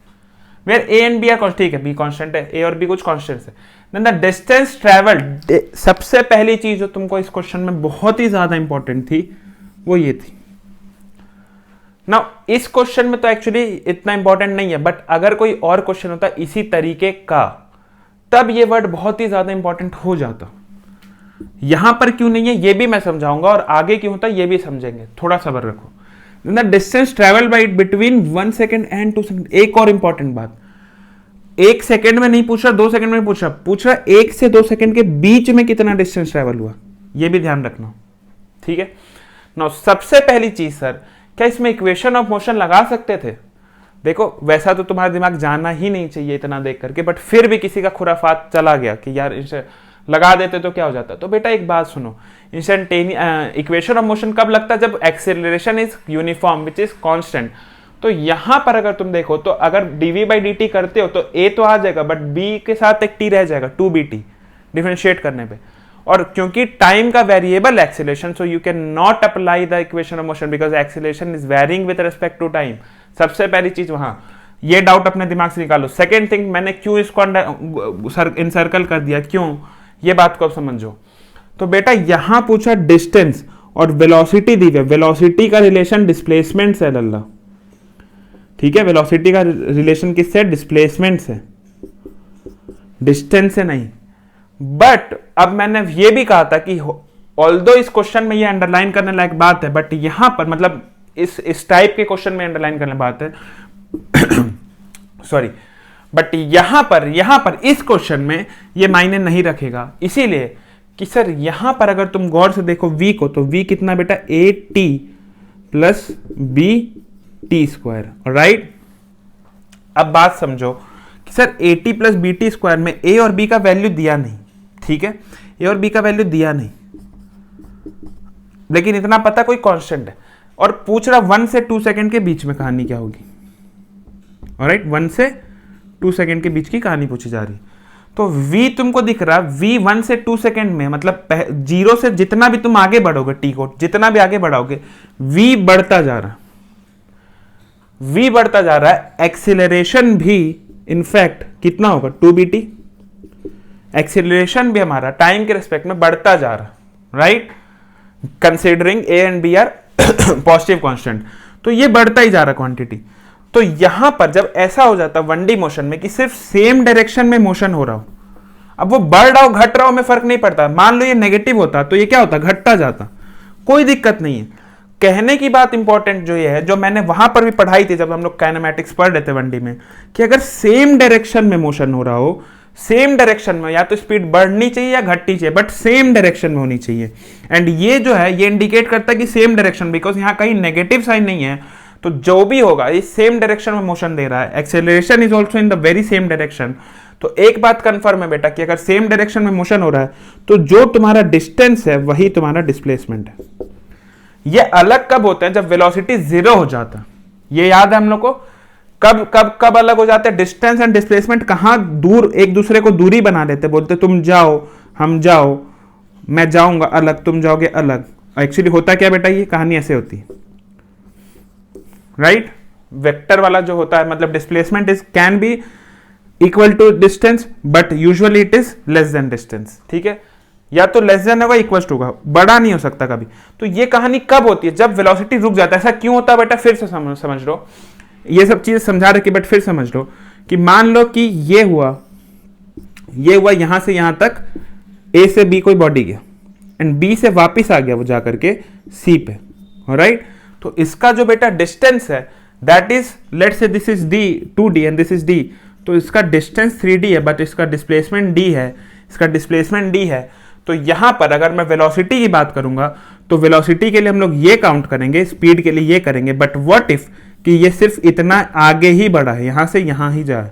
Where A and B are, ठीक है, बी कांस्टेंट है, ए और बी कुछ कांस्टेंट्स है। देन द डिस्टेंस ट्रेवल्ड, सबसे पहली चीज जो तुमको इस क्वेश्चन में बहुत ही ज्यादा इंपॉर्टेंट थी वो ये थी। नाउ इस क्वेश्चन में तो एक्चुअली इतना इंपॉर्टेंट नहीं है, बट अगर कोई और क्वेश्चन होता इसी तरीके का तब ये वर्ड बहुत ही ज्यादा इंपॉर्टेंट हो जाता। यहां पर क्यों नहीं है ये भी मैं समझाऊंगा, और आगे क्यों होता है ये भी समझेंगे, थोड़ा सब्र रखो। The distance travel by it between 1 second and 2 second. एक और इंपॉर्टेंट बात, 1 सेकेंड में नहीं पूछ रहा, 2 सेकेंड में पूछ रहा 1 से 2 सेकेंड के बीच में कितना डिस्टेंस ट्रेवल हुआ, ये भी ध्यान रखना, ठीक है। नाउ सबसे पहली चीज सर, क्या इसमें इक्वेशन ऑफ मोशन लगा सकते थे? देखो वैसा तो तुम्हारा दिमाग जाना ही नहीं चाहिए इतना देख करके, बट फिर भी किसी का खुराफात चला गया कि यार इसे लगा देते तो क्या हो जाता। तो बेटा एक बात सुनो, इंस्टेंटेनियस इक्वेशन ऑफ मोशन कब लगता है? जब acceleration is uniform which is constant. तो यहां पर अगर तुम देखो तो अगर dv बाई dt करते हो तो a तो आ जाएगा, बट b के साथ एक t रह जाएगा, 2bt डिफरेंशिएट करने पे। और क्योंकि टाइम का variable acceleration, so you can not apply the equation of motion because acceleration is varying with respect to time. सबसे पहली चीज वहां, ये डाउट अपने दिमाग से निकालो। सेकेंड थिंग, मैंने क्यों इसको इनसर्कल कर दिया, क्यों, ये बात को अब समझो। तो बेटा यहां पूछा डिस्टेंस और वेलोसिटी दी है, वेलोसिटी का रिलेशन डिस्प्लेसमेंट से लल्ला, ठीक है। वेलोसिटी का रिलेशन किससे? डिस्प्लेसमेंट से, डिस्टेंस से नहीं। बट अब मैंने ये भी कहा था कि ऑल्दो इस क्वेश्चन में ये अंडरलाइन करने लायक बात है, बट यहां पर मतलब इस टाइप के क्वेश्चन में अंडरलाइन करने बात है सॉरी, बट यहां पर इस क्वेश्चन में ये मायने नहीं रखेगा, इसीलिए कि सर यहां पर अगर तुम गौर से देखो v को, तो v कितना बेटा at plus B T square, right. अब बात समझो कि sir at plus B T square में a और b का वैल्यू दिया नहीं, ठीक है, a और b का वैल्यू दिया नहीं, लेकिन इतना पता कोई कांस्टेंट है, और पूछ रहा 1 से 2 सेकंड के बीच में कहानी क्या होगी, ऑलराइट, 1 से 2 सेकंड के बीच की कहानी पूछी जा रही। तो v तुमको दिख रहा, v 1 से 2 सेकंड में, मतलब 0 से जितना भी तुम आगे बढ़ोगे, t को जितना भी आगे बढ़ाओगे, v बढ़ता जा रहा, v बढ़ता जा रहा है। एक्सीलरेशन भी इनफैक्ट कितना होगा, 2bt, एक्सीलरेशन भी हमारा टाइम के रिस्पेक्ट में बढ़ता जा रहा, right, considering a and b are positive constant, तो ये बढ़ता ही जा रहा क्वांटिटी। तो यहां पर जब ऐसा हो जाता 1D मोशन में कि सिर्फ सेम डायरेक्शन में मोशन हो रहा हो, अब वो बढ़ रहा हो घट रहा हो में फर्क नहीं पड़ता, मान लो ये नेगेटिव होता तो ये क्या होता, घटता जाता, कोई दिक्कत नहीं है। कहने की बात इंपॉर्टेंट जो ये है, जो मैंने वहां पर भी पढ़ाई थी जब हम लोग काइनेमैटिक्स पढ़ रहे थे 1D में, कि अगर सेम डायरेक्शन में मोशन हो रहा हो, सेम डायरेक्शन में, या तो स्पीड बढ़नी चाहिए या घटनी चाहिए, बट सेम डायरेक्शन में होनी चाहिए। एंड ये जो है ये इंडिकेट करता है कि सेम डायरेक्शन, बिकॉज यहां कहीं नेगेटिव साइन नहीं है, तो जो भी होगा ये सेम डायरेक्शन में मोशन दे रहा है, acceleration is also in the very same direction. तो एक बात कंफर्म है बेटा कि अगर सेम डायरेक्शन में मोशन हो रहा है तो जो तुम्हारा डिस्टेंस है वही तुम्हारा डिस्प्लेसमेंट है। ये अलग कब होता है, जब वेलोसिटी 0 हो जाता है, ये याद है हम लोग को। कब कब कब अलग हो जाते हैं, डिस्टेंस एंड डिस्प्लेसमेंट कहां दूर एक दूसरे को दूरी बना देते, बोलते तुम जाओ हम जाओ, मैं जाऊंगा अलग, तुम जाओगे अलग। एक्चुअली होता क्या बेटा, ये कहानी ऐसे होती है, राइट। वेक्टर वाला जो होता है, मतलब displacement is can be equal to distance, but usually it is less than distance, ठीक है, या तो लेस देन होगा इक्वल टू होगा, बड़ा नहीं हो सकता कभी। तो ये कहानी कब होती है, जब वेलोसिटी रुक जाता है। ऐसा क्यों होता है बेटा, फिर से समझ लो, ये सब चीजें समझा रखी, बट फिर समझ लो कि मान लो कि ये हुआ यहां से यहां तक, ए से बी कोई बॉडी गया एंड बी से वापिस आ गया वो जाकर के सी पे, राइट। तो इसका जो बेटा डिस्टेंस है that is, let's say this is D 2D and this is D, तो इसका डिस्टेंस 3D है, बट इसका डिस्प्लेसमेंट d है, इसका डिस्प्लेसमेंट d है। तो यहां पर अगर मैं वेलोसिटी की बात करूंगा तो वेलोसिटी के लिए हम लोग ये काउंट करेंगे, स्पीड के लिए ये करेंगे, बट व्हाट इफ कि ये सिर्फ इतना आगे ही बढ़ा है, यहां से यहां ही जाए,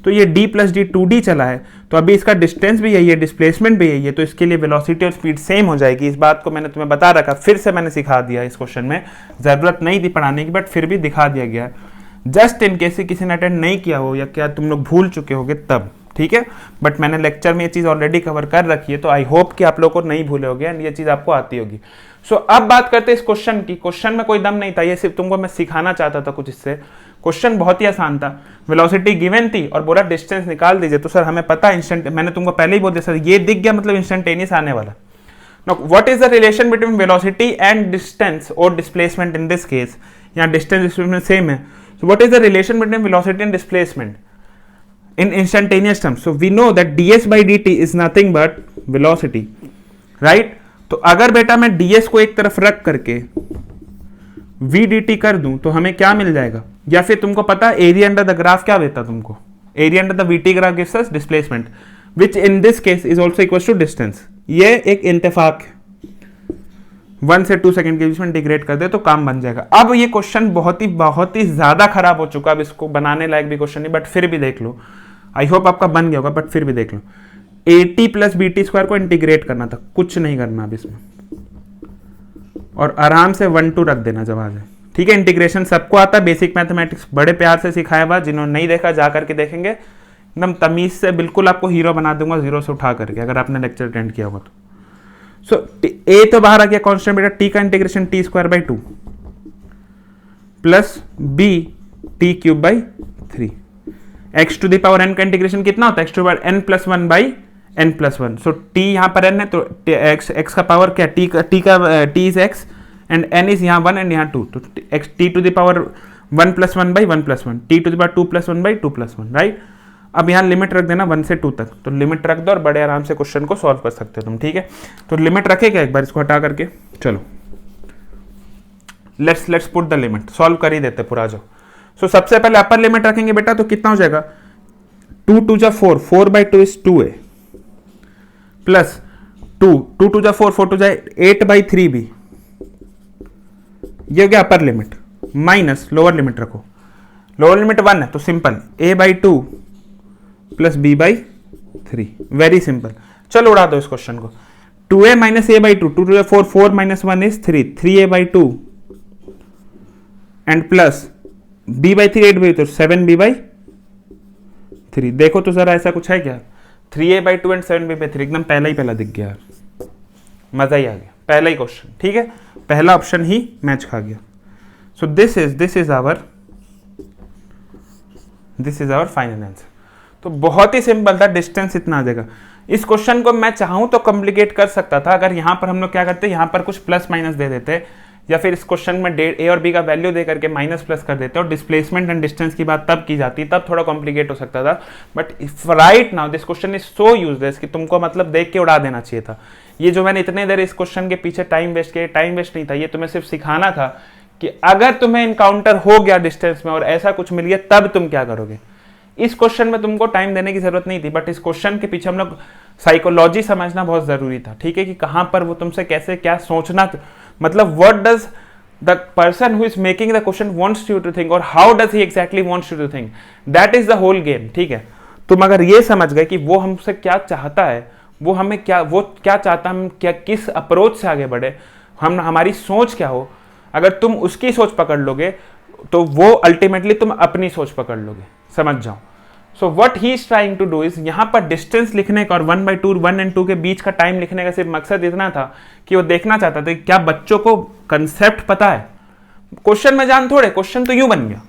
तो ये d प्लस डी 2D चला है, तो अभी इसका डिस्टेंस भी यही है, डिस्प्लेसमेंट भी यही है, तो इसके लिए वेलोसिटी और स्पीड सेम हो जाएगी। इस बात को मैंने तुम्हें बता रखा, फिर से मैंने सिखा दिया इस क्वेश्चन में, जरूरत नहीं थी पढ़ाने की, बट फिर भी दिखा दिया गया, जस्ट इन केस किसी ने अटेंड नहीं किया हो या क्या तुम लोग भूल चुके होगे तब, ठीक है। बट मैंने लेक्चर में ये चीज ऑलरेडी कवर कर रखी है, तो आई होप कि आप लोग को नहीं भूले होगे एंड ये चीज आपको आती होगी। सो अब बात करते हैं इस क्वेश्चन की। क्वेश्चन में कोई दम नहीं था, ये सिर्फ तुमको मैं सिखाना चाहता था कुछ इससे। क्वेश्चन बहुत ही आसान था, वेलोसिटी गिवन थी और बोला डिस्टेंस निकाल दीजिए। तो सर हमें पता इंस्टेंट, मैंने तुमको पहले ही बोल दिया सर ये दिख गया मतलब इंस्टेंटेनियस आने वाला। Now, what is the relation between velocity and distance or displacement in this case? यहाँ distance displacement सेम है। So what is the relation between velocity and displacement? in instantaneous terms. So we know that ds by dt is nothing but velocity, right? तो अगर बेटा मैं ds को एक तरफ रख करके v dt कर दूं तो हमें क्या मिल जाएगा? या फिर तुमको पता एरिया अंडर द ग्राफ क्या देता तुमको? Area under the vt graph gives us displacement which in this case is also equals to distance. ये एक इंतफाक है, 1 से 2 सेकंड के बीच में इंटीग्रेट कर दे तो काम बन जाएगा. अब ये क्वेश्चन बहुत ही ज्यादा खराब हो चुका, अब इसको बनाने लायक भी क्वेश्चन नहीं, बट फिर भी देख लो. आई होप आपका बन गया होगा, बट फिर भी देख लो. AT प्लस BT स्क्वायर को इंटीग्रेट करना था, कुछ नहीं करना अब इसमें, और आराम से 1 2 रख देना जब आ जाए. ठीक है, इंटीग्रेशन सबको आता है, बेसिक मैथमेटिक्स बड़े प्यार से सिखाया हुआ. जिन्होंने नहीं देखा जा करके देखेंगे, एकदम तमीज से बिल्कुल आपको हीरो बना दूंगा जीरो से उठा करके, अगर आपने लेक्चर अटेंड किया होगा तो. सो ए तो बाहर आ गया कांस्टेंट बेटा, टी का integration T square by 2 plus B T cube by 3. X to the power N का इंटीग्रेशन कितना होता है? X to power N plus 1 by N plus 1. So T यहाँ पर एन है तो एक्स का पावर क्या? T is X and N is यहाँ 1 एंड यहाँ 2, तो X T to the power 1 plus 1 by 1 plus 1, T to the power 2 plus 1 by 2 plus 1, right? अब यहाँ लिमिट रख देना 1 से 2 तक, तो लिमिट रख दो और बड़े आराम से क्वेश्चन को सॉल्व कर सकते हो तुम. ठीक है, तो लिमिट रखे क्या एक बार इसको हटा करके? चलो let's put the limit, solve कर ही देते पूरा जो. सो सबसे पहले अपर लिमिट रखेंगे बेटा, तो कितना हो जाएगा? 2 2 जा 4, 4 बाई 2 इज 2a प्लस 2 2 2 जा 4, 4 2 जा 8 बाई 3b. ये हो गया upper limit, minus lower limit रखो. लोअर लिमिट 1 है तो simple a by 2 plus b by 3, very simple. चलो उड़ा दो इस क्वेश्चन को. 2a minus a by 2, 2 2 4, 4 minus 1 is 3, 3a by 2 and plus b by 3, 8 by 2, 7b by 3. देखो तो जरा ऐसा कुछ है क्या? 3a by 2 and 7b by 3, एकदम पहला ही पहला दिख गया, मजा ही आ गया, पहला ही क्वेश्चन. ठीक है, पहला ऑप्शन ही मैच खा गया. So this is our final answer. तो बहुत ही सिंपल था, डिस्टेंस इतना आ जाएगा. इस क्वेश्चन को मैं चाहूं तो कॉम्प्लिकेट कर सकता था, अगर यहां पर हम लोग क्या करते, यहां पर कुछ प्लस माइनस दे देते, या फिर इस क्वेश्चन में ए और बी का वैल्यू दे करके माइनस प्लस कर देते, और डिस्प्लेसमेंट एंड डिस्टेंस की बात तब की जाती, तब थोड़ा कॉम्प्लिकेट हो सकता था. But right now this question is so useless कि तुमको मतलब देख के उड़ा देना चाहिए था. ये जो मैंने इतने देर इस क्वेश्चन के पीछे टाइम वेस्ट किया, टाइम वेस्ट नहीं था, ये तुम्हें सिर्फ सिखाना था कि अगर तुम्हें इनकाउंटर हो गया डिस्टेंस में और ऐसा कुछ मिल गया तब तुम क्या करोगे. इस क्वेश्चन में तुमको टाइम देने की जरूरत नहीं थी, बट इस क्वेश्चन के पीछे हम लोग साइकोलॉजी समझना बहुत जरूरी था. ठीक है, कि कहां पर वो तुमसे कैसे क्या सोचना, मतलब what does the person who is making the question wants you to think और how does he exactly wants you to think. That is the whole game. ठीक है, तुम अगर ये समझ गए कि वो हमसे क्या चाहता है, वो क्या चाहता है, हम क्या किस अप्रोच से आगे बढ़े, हमारी सोच क्या हो, अगर तुम उसकी सोच पकड़ लोगे तो वो अल्टीमेटली तुम अपनी सोच पकड़ लोगे. समझ जाओ. So what he is trying to do is, यहां पर डिस्टेंस लिखने का और 1 बाई 2 1 एंड 2 के बीच का टाइम लिखने का सिर्फ मकसद इतना था कि वो देखना चाहता था क्या बच्चों को कंसेप्ट पता है. क्वेश्चन में जान थोड़े, क्वेश्चन तो यूं बन गया.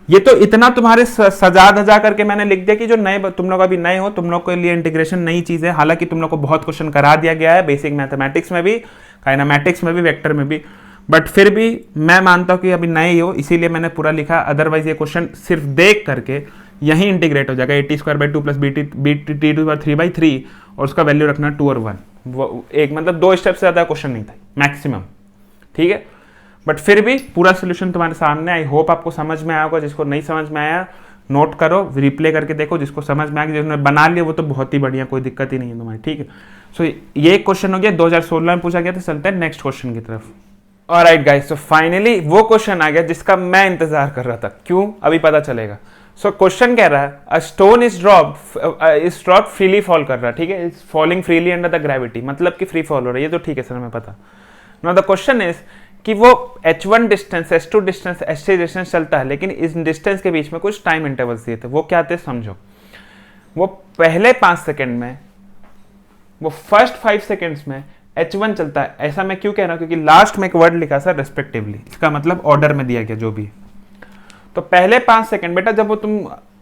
ये तो इतना तुम्हारे सजा धजा करके मैंने लिख दिया कि जो नए तुम लोग अभी नए हो, तुम लोग के लिए इंटीग्रेशन नई चीज है. हालांकि तुम लोग को बहुत क्वेश्चन करा दिया गया है, बेसिक मैथमेटिक्स में भी, काइनेमैटिक्स में भी, वेक्टर में भी, बट फिर भी मैं मानता हूं कि अभी नए ही हो, इसीलिए मैंने पूरा लिखा. अदरवाइज ये क्वेश्चन सिर्फ देख करके यही इंटीग्रेट हो जाएगा, A T square by 2 plus B T to power 3 by 3, और उसका वैल्यू रखना 2 और 1. वो एक मतलब 2 स्टेप से ज्यादा क्वेश्चन नहीं था मैक्सिमम. ठीक है, बट फिर भी पूरा सोल्यूशन तुम्हारे सामने. आई होप आपको समझ में आया होगा. जिसको नहीं समझ में आया नोट करो, रिप्ले करके देखो. जिसको समझ में आया, जिन्होंने बना लिया वो तो बहुत ही बढ़िया, कोई दिक्कत ही नहीं है तुम्हारी. ठीक है, सो ये एक क्वेश्चन हो गया, 2016 में पूछा गया था. चलते हैं नेक्स्ट क्वेश्चन की तरफ. ऑलराइट गाइस, सो फाइनली वो क्वेश्चन आ गया जिसका मैं इंतजार कर रहा था. क्यों, अभी पता चलेगा. सो क्वेश्चन कह रहा है a stone is drop freely fall कर रहा है. ठीक है, is falling freely under the gravity, मतलब कि फ्री फॉल हो रहा है. ये तो ठीक है सर, हमें पता. नाउ द क्वेश्चन इज कि वो h1 distance, h2 distance, h3 distance चलता है, लेकिन इस डिस्टेंस के बीच में कुछ टाइम इंटरवल्स दिए थे. वो क्या थे समझो. वो पहले 5 सेकेंड में, वो फर्स्ट 5 सेकेंड्स में h1 चलता है. ऐसा मैं क्यों कह रहा हूं, क्योंकि लास्ट में एक वर्ड लिखा सर रेस्पेक्टिवली, इसका मतलब ऑर्डर में दिया गया जो भी. तो पहले 5 सेकेंड बेटा जब वो तुम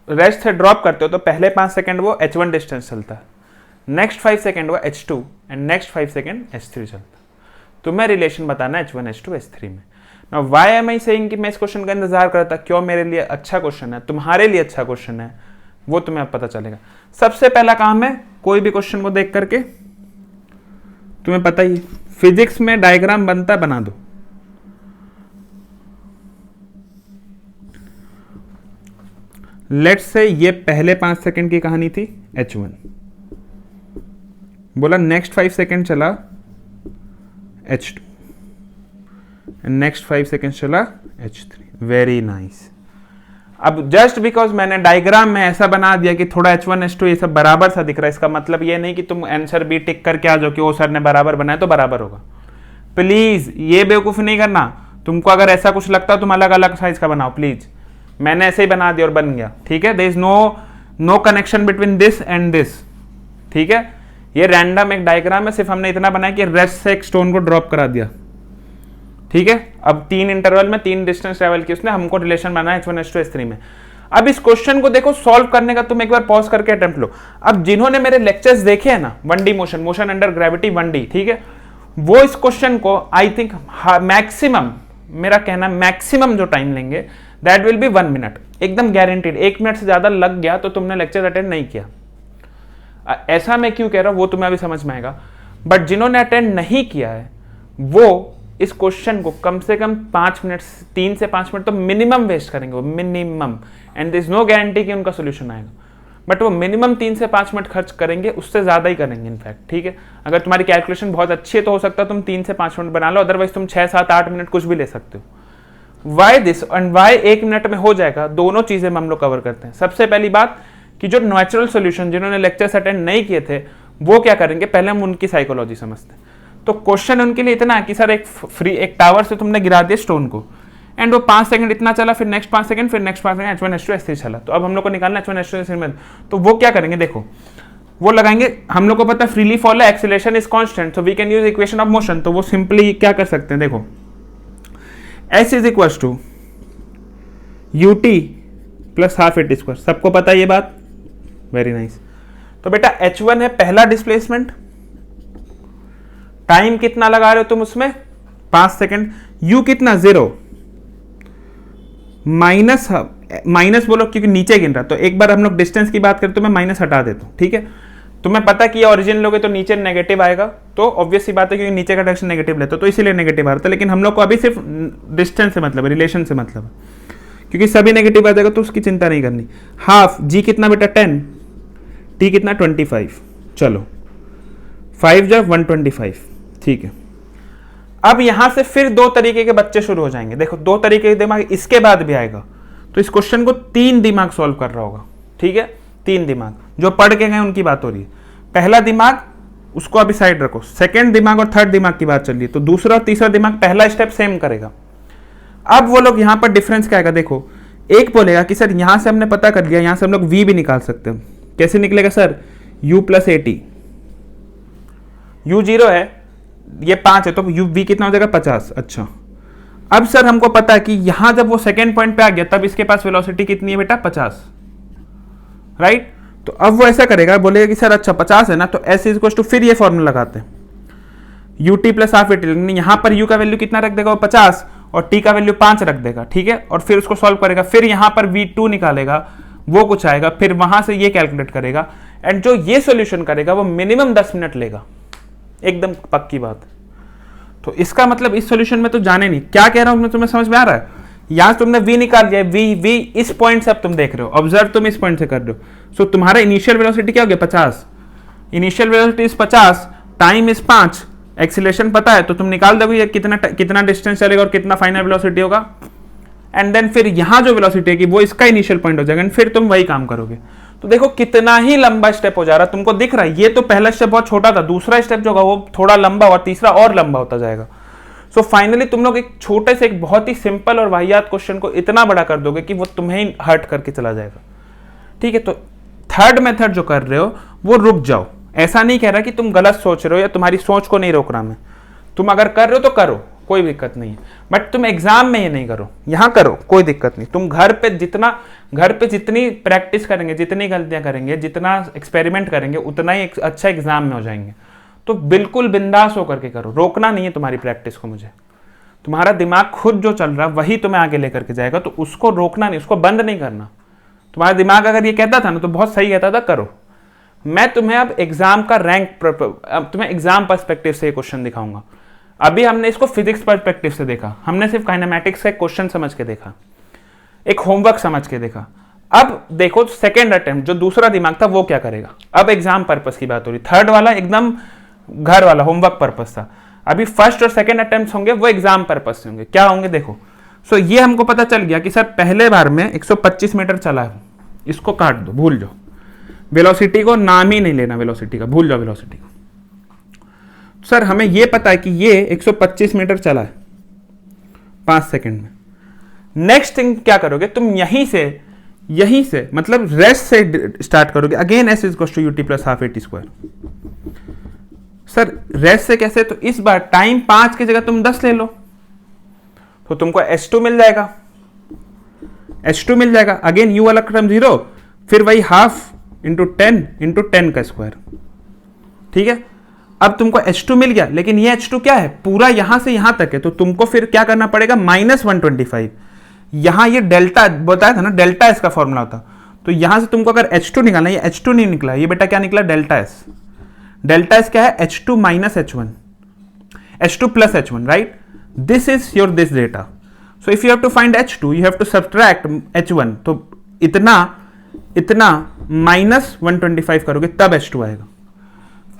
रेस्ट से ड्रॉप करते हो तो पहले 5 सेकेंड वो h1 डिस्टेंस चलता है, नेक्स्ट 5 सेकेंड वो h2 and next 5 second h3 चलता है. तुम्हें रिलेशन बताना h1 h2 h3 में. Now why am I saying कि मैं इस क्वेश्चन का इंतजार कर रहा था. क्यों, मेरे लिए अच्छा क्वेश्चन है, तुम्हारे लिए अच्छा क्वेश्चन है, वो तुम्हें अब पता चलेगा। सबसे पहला काम है कोई भी क्वेश्चन को देख करके, तुम्हें पता ही फिजिक्स में डायग्राम बनता है, बना दो। लेट्स से ये पहले 5 सेकंड की कहानी थी H1, बोला नेक्स्ट 5 सेकंड चला H2, नेक्स्ट 5 सेकंड चला H3। Very nice. अब जस्ट बिकॉज मैंने डायग्राम में ऐसा बना दिया कि थोड़ा H1 H2 ये सब बराबर सा दिख रहा है, इसका मतलब ये नहीं कि तुम आंसर भी टिक करके आ जाओ कि वो सर ने बराबर बनाया तो बराबर होगा। प्लीज ये बेवकूफ़ी नहीं करना। तुमको अगर ऐसा कुछ लगता है तुम अलग अलग साइज का बनाओ प्लीज। मैंने ऐसे ही बना दिया और बन गया, ठीक है। There is no connection between this and this, ठीक है। ये रैंडम एक डायग्राम है, सिर्फ हमने इतना बनाया कि रेस्ट से एक स्टोन को ड्रॉप करा दिया, ठीक है। अब 3 इंटरवल में 3 डिस्टेंस ट्रेवल की उसने, हमको रिलेशन बनाया H1 H2 H3 में। अब इस क्वेश्चन को देखो सॉल्व करने का तुम एक बार पॉज करके अटेम्प्ट लो। अब जिन्होंने मेरे लेक्चर्स देखे हैं ना, 1D motion under gravity 1D, ठीक है, वो इस क्वेश्चन को आई थिंक मैक्सिमम, मेरा कहना मैक्सिमम जो टाइम लेंगे दैट विल बी 1 मिनट, एकदम गारंटीड। 1 मिनट से ज्यादा लग गया तो तुमने लेक्चर अटेंड नहीं किया। ऐसा मैं क्यों कह रहा हूं वो तुम्हें अभी समझ में आएगा। बट जिन्होंने अटेंड नहीं किया है वो इस क्वेश्चन को कम से कम 5 मिनट, 3 से 5 मिनट तो मिनिमम वेस्ट करेंगे, वो minimum, and there is no guarantee कि उनका सोल्यूशन आएगा, बट वो मिनिमम 3 से 5 मिनट खर्च करेंगे, उससे ज्यादा ही करेंगे इनफैक्ट, ठीक है। अगर तुम्हारी कैलकुलेशन बहुत अच्छी है तो हो सकता है तुम 3 से 5 मिनट बना लो, अदरवाइज तुम 6, 7, 8 मिनट कुछ भी ले सकते हो। Y this and Y 1 minute में हो जाएगा, दोनों चीजें हम लोग कवर करते हैं। सबसे पहली बात कि जो नेचुरल सोल्यूशन जिन्होंने लेक्चर्स अटेंड नहीं किए थे वो क्या करेंगे, पहले हम उनकी साइकोलॉजी समझते हैं। तो क्वेश्चन उनके लिए इतना है कि सर एक टावर से तुमने गिरा दिया स्टोन को, एंड वो 5 सेकंड इतना चला, फिर नेक्स्ट 5 सेकंड, फिर next 5 second H1 H2 H3 चला। तो अब हम लोग को निकालना H1 H2 H3 में, तो वो क्या करेंगे, देखो वो लगाएंगे, हम लोग को पता है फ्रीली फॉल है, acceleration is constant, so we can use equation of motion. तो वो सिंपली क्या कर सकते हैं, देखो S is equal to ut plus half at square, सबको पता है ये बात, वेरी नाइस। तो बेटा H1 है पहला डिस्प्लेसमेंट, टाइम कितना लगा रहे हो तुम उसमें 5 सेकंड, u कितना 0, माइनस बोलो क्योंकि नीचे गिन रहा, तो एक बार हम लोग डिस्टेंस की बात करें तो मैं माइनस हटा देता हूं, ठीक है। तुम्हें पता कि ये ओरिजिन लोगे तो नीचे नेगेटिव आएगा, तो ऑब्वियस सी बात है क्योंकि नीचे का डायरेक्शन नेगेटिव लेते तो इसीलिए नेगेटिव आ रहा था, लेकिन हम लोग को अभी सिर्फ डिस्टेंस से मतलब है, रिलेशन से मतलब है, क्योंकि सभी नेगेटिव आ जाएगा तो उसकी चिंता नहीं करनी। हाफ g कितना बेटा 10, t कितना 25, चलो 5 जब 125, ठीक है। अब यहां से फिर 2 तरीके के बच्चे शुरू हो जाएंगे, देखो 2 तरीके के दिमाग इसके बाद भी आएगा, तो इस क्वेश्चन को 3 दिमाग सॉल्व कर रहा होगा, ठीक है। 3 दिमाग जो पढ़ के गए उनकी बात हो रही है। पहला दिमाग उसको अभी साइड रखो, सेकंड दिमाग और थर्ड दिमाग की बात चल रही है, तो दूसरा और तीसरा दिमाग पहला स्टेप सेम करेगा। अब वो लोग यहां पर डिफरेंस क्या आएगा, देखो एक बोलेगा कि सर यहां से हमने पता कर लिया, यहां से हम लोग v भी निकाल सकते हैं, कैसे निकलेगा सर, u प्लस 80, u 0 है, ये 5 है, तो v कितना हो जाएगा 50। अच्छा अब सर हमको पता है कि यहां जब वो सेकेंड पॉइंट पे आ गया तब इसके पास वेलोसिटी कितनी है बेटा 50, राइट। तो अब वो ऐसा करेगा, बोलेगा कि सर अच्छा 50 है ना, तो s इज इक्वल टू, फिर ये फॉर्मूला लगाते हैं ut प्लस हाफ एटी, यहां पर u का वैल्यू कितना रख देगा वो 50 और t का वैल्यू 5 रख देगा, ठीक है। और फिर उसको सॉल्व करेगा, फिर यहां पर v2 निकालेगा, वो कुछ आएगा, फिर वहां से ये कैलकुलेट करेगा, एंड जो ये सॉल्यूशन करेगा वो मिनिमम 10 मिनट लेगा, एकदम पक्की बात। तो इसका मतलब इस सॉल्यूशन में तो जाने नहीं, क्या कह रहा हूं मैं, तुम्हें समझ में आ रहा है। यहां तुमने v निकाल लिया, v इस पॉइंट से अब तुम देख रहे हो, ऑब्जर्व तुम इस पॉइंट से कर रहे हो, सो तुम्हारा इनिशियल वेलोसिटी क्या हो गया 50, initial velocity is 50, time is 5, acceleration पता है, तो तुम निकाल दोगे कितना डिस्टेंस चलेगा और कितना फाइनल वेलोसिटी होगा, एंड देन फिर यहां जो वेलोसिटी है कि वो इसका इनिशियल पॉइंट हो जाएगा, एंड फिर तुम वही काम करोगे। तो देखो कितना ही लंबा स्टेप हो जा रहा है, तुमको दिख रहा है, ये तो पहला स्टेप बहुत छोटा था, दूसरा स्टेप जो होगा वो थोड़ा लंबा और तीसरा और लंबा होता जाएगा। सो फाइनली तुम लोग एक छोटे से एक बहुत ही सिंपल और वाहियात क्वेश्चन को इतना बड़ा कर दोगे कि वो तुम्हें ही हर्ट करके चला जाएगा, ठीक है। तो थर्ड मेथड जो कर रहे हो वो रुक जाओ, ऐसा नहीं कह रहा कि तुम गलत सोच रहे हो या तुम्हारी सोच को नहीं रोक रहा मैं, तुम अगर कर रहे हो तो करो, कोई दिक्कत नहीं है, बट तुम एग्जाम में ये नहीं करो, यहां करो कोई दिक्कत नहीं। तुम घर पे जितनी प्रैक्टिस करेंगे, जितनी गलतियां करेंगे, जितना एक्सपेरिमेंट करेंगे, उतना ही अच्छा एग्जाम में हो जाएंगे। तो बिल्कुल बिंदास होकर के करो, रोकना नहीं है तुम्हारी प्रैक्टिस को मुझे, तुम्हारा दिमाग खुद जो चल रहा है वही तुम्हें आगे लेकर के जाएगा, तो उसको रोकना नहीं, उसको बंद नहीं करना, तुम्हारा दिमाग अगर ये कहता था ना तो बहुत सही कहता था करो। मैं तुम्हें अब एग्जाम का अब तुम्हें एग्जाम पर्सपेक्टिव से क्वेश्चन दिखाऊंगा। अभी हमने इसको फिजिक्स पर्सपेक्टिव से देखा, हमने सिर्फ काइनेमैटिक्स का क्वेश्चन समझ के देखा, एक होमवर्क समझ के देखा। अब देखो सेकेंड अटेम्प्ट जो दूसरा दिमाग था वो क्या करेगा। अब एग्जाम पर्पस की बात हो रही, थर्ड वाला एकदम घर वाला होमवर्क पर्पस था। अभी फर्स्ट और सेकेंड अटेम्प्ट होंगे वो एग्जाम पर्पस से होंगे। क्या होंगे देखो। सो ये हमको पता चल गया कि सर पहले बार में 125 मीटर चला है, इसको काट दो, भूल जाओ। वेलोसिटी को नाम ही नहीं लेना, वेलोसिटी का भूल जाओ वेलोसिटी को। सर हमें ये पता है कि ये 125 मीटर चला है 5 सेकंड में। नेक्स्ट थिंग क्या करोगे तुम, यहीं से मतलब रेस्ट से स्टार्ट करोगे। Again S is to UT plus half AT square. Sir rest से कैसे, तो इस बार टाइम 5 की जगह तुम 10 ले लो तो तुमको h2 मिल जाएगा, h2 मिल जाएगा। अगेन u वाला क्रम 0, फिर वही हाफ इंटू 10 का स्क्वायर। ठीक है, अब तुमको h2 मिल गया, लेकिन ये h2 क्या है, पूरा यहां से यहां तक है, तो तुमको फिर क्या करना पड़ेगा, -125। यहां ये डेल्टा बताया था ना, डेल्टा एस का फॉर्मूला होता, तो यहां से तुमको अगर h2 निकालना, ये h2 नहीं निकला, ये बेटा क्या निकला, डेल्टा एस। डेल्टा एस क्या है, h2 minus h1, h2 plus h1, right. This is your this data. So if you have to find h2 you have to subtract h1, तो इतना -125 करोगे तब h2 आएगा।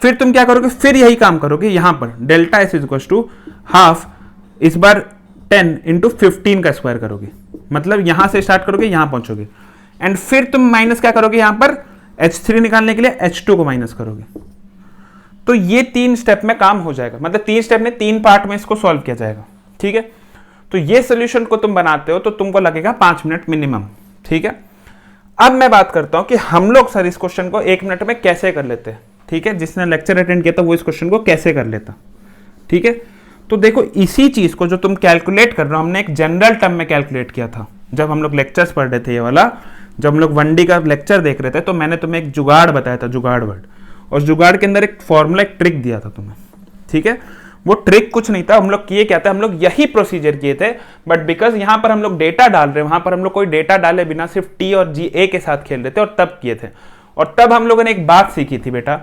फिर तुम क्या करोगे, फिर यही काम करोगे यहां पर, delta S is to half, इस बार 10 इंटू 15 का स्क्वायर करोगे, मतलब यहां से स्टार्ट करोगे यहां पहुंचोगे, एंड फिर तुम माइनस क्या करोगे, यहां पर h3 निकालने के लिए h2 को माइनस करोगे। तो ये 3 स्टेप में काम हो जाएगा, मतलब 3 स्टेप में 3 पार्ट में इसको सॉल्व किया जाएगा। ठीक है, तो ये सोल्यूशन को तुम बनाते हो तो तुमको लगेगा 5 मिनट मिनिमम। ठीक है, अब मैं बात करता हूं कि हम लोग सर इस क्वेश्चन को 1 मिनट में कैसे कर लेते हैं। ठीक है, जिसने लेक्चर अटेंड किया था वो इस क्वेश्चन को कैसे कर लेता। ठीक है, तो देखो इसी चीज को जो तुम कैलकुलेट कर रहे हो, हमने एक जनरल टर्म में कैलकुलेट किया था जब हम लोग लेक्चर्स पढ़ रहे थे। ये वाला जब हम लोग 1D का लेक्चर देख रहे थे तो मैंने तुम्हें एक जुगाड़ बताया था, जुगाड़ वर्ड, और जुगाड़ के अंदर एक फॉर्मूला, एक ट्रिक दिया था तुम्हें। ठीक है, वो ट्रिक कुछ नहीं था, हम लोग किए क्या था, हम लोग यही प्रोसीजर किए थे, बट बिकॉज यहां पर हम लोग डेटा डाल रहे हैं, वहां पर हम लोग कोई डेटा डाले बिना सिर्फ टी और जी ए के साथ खेल रहे थे, और तब किए थे। और तब हम लोगों ने एक बात सीखी थी बेटा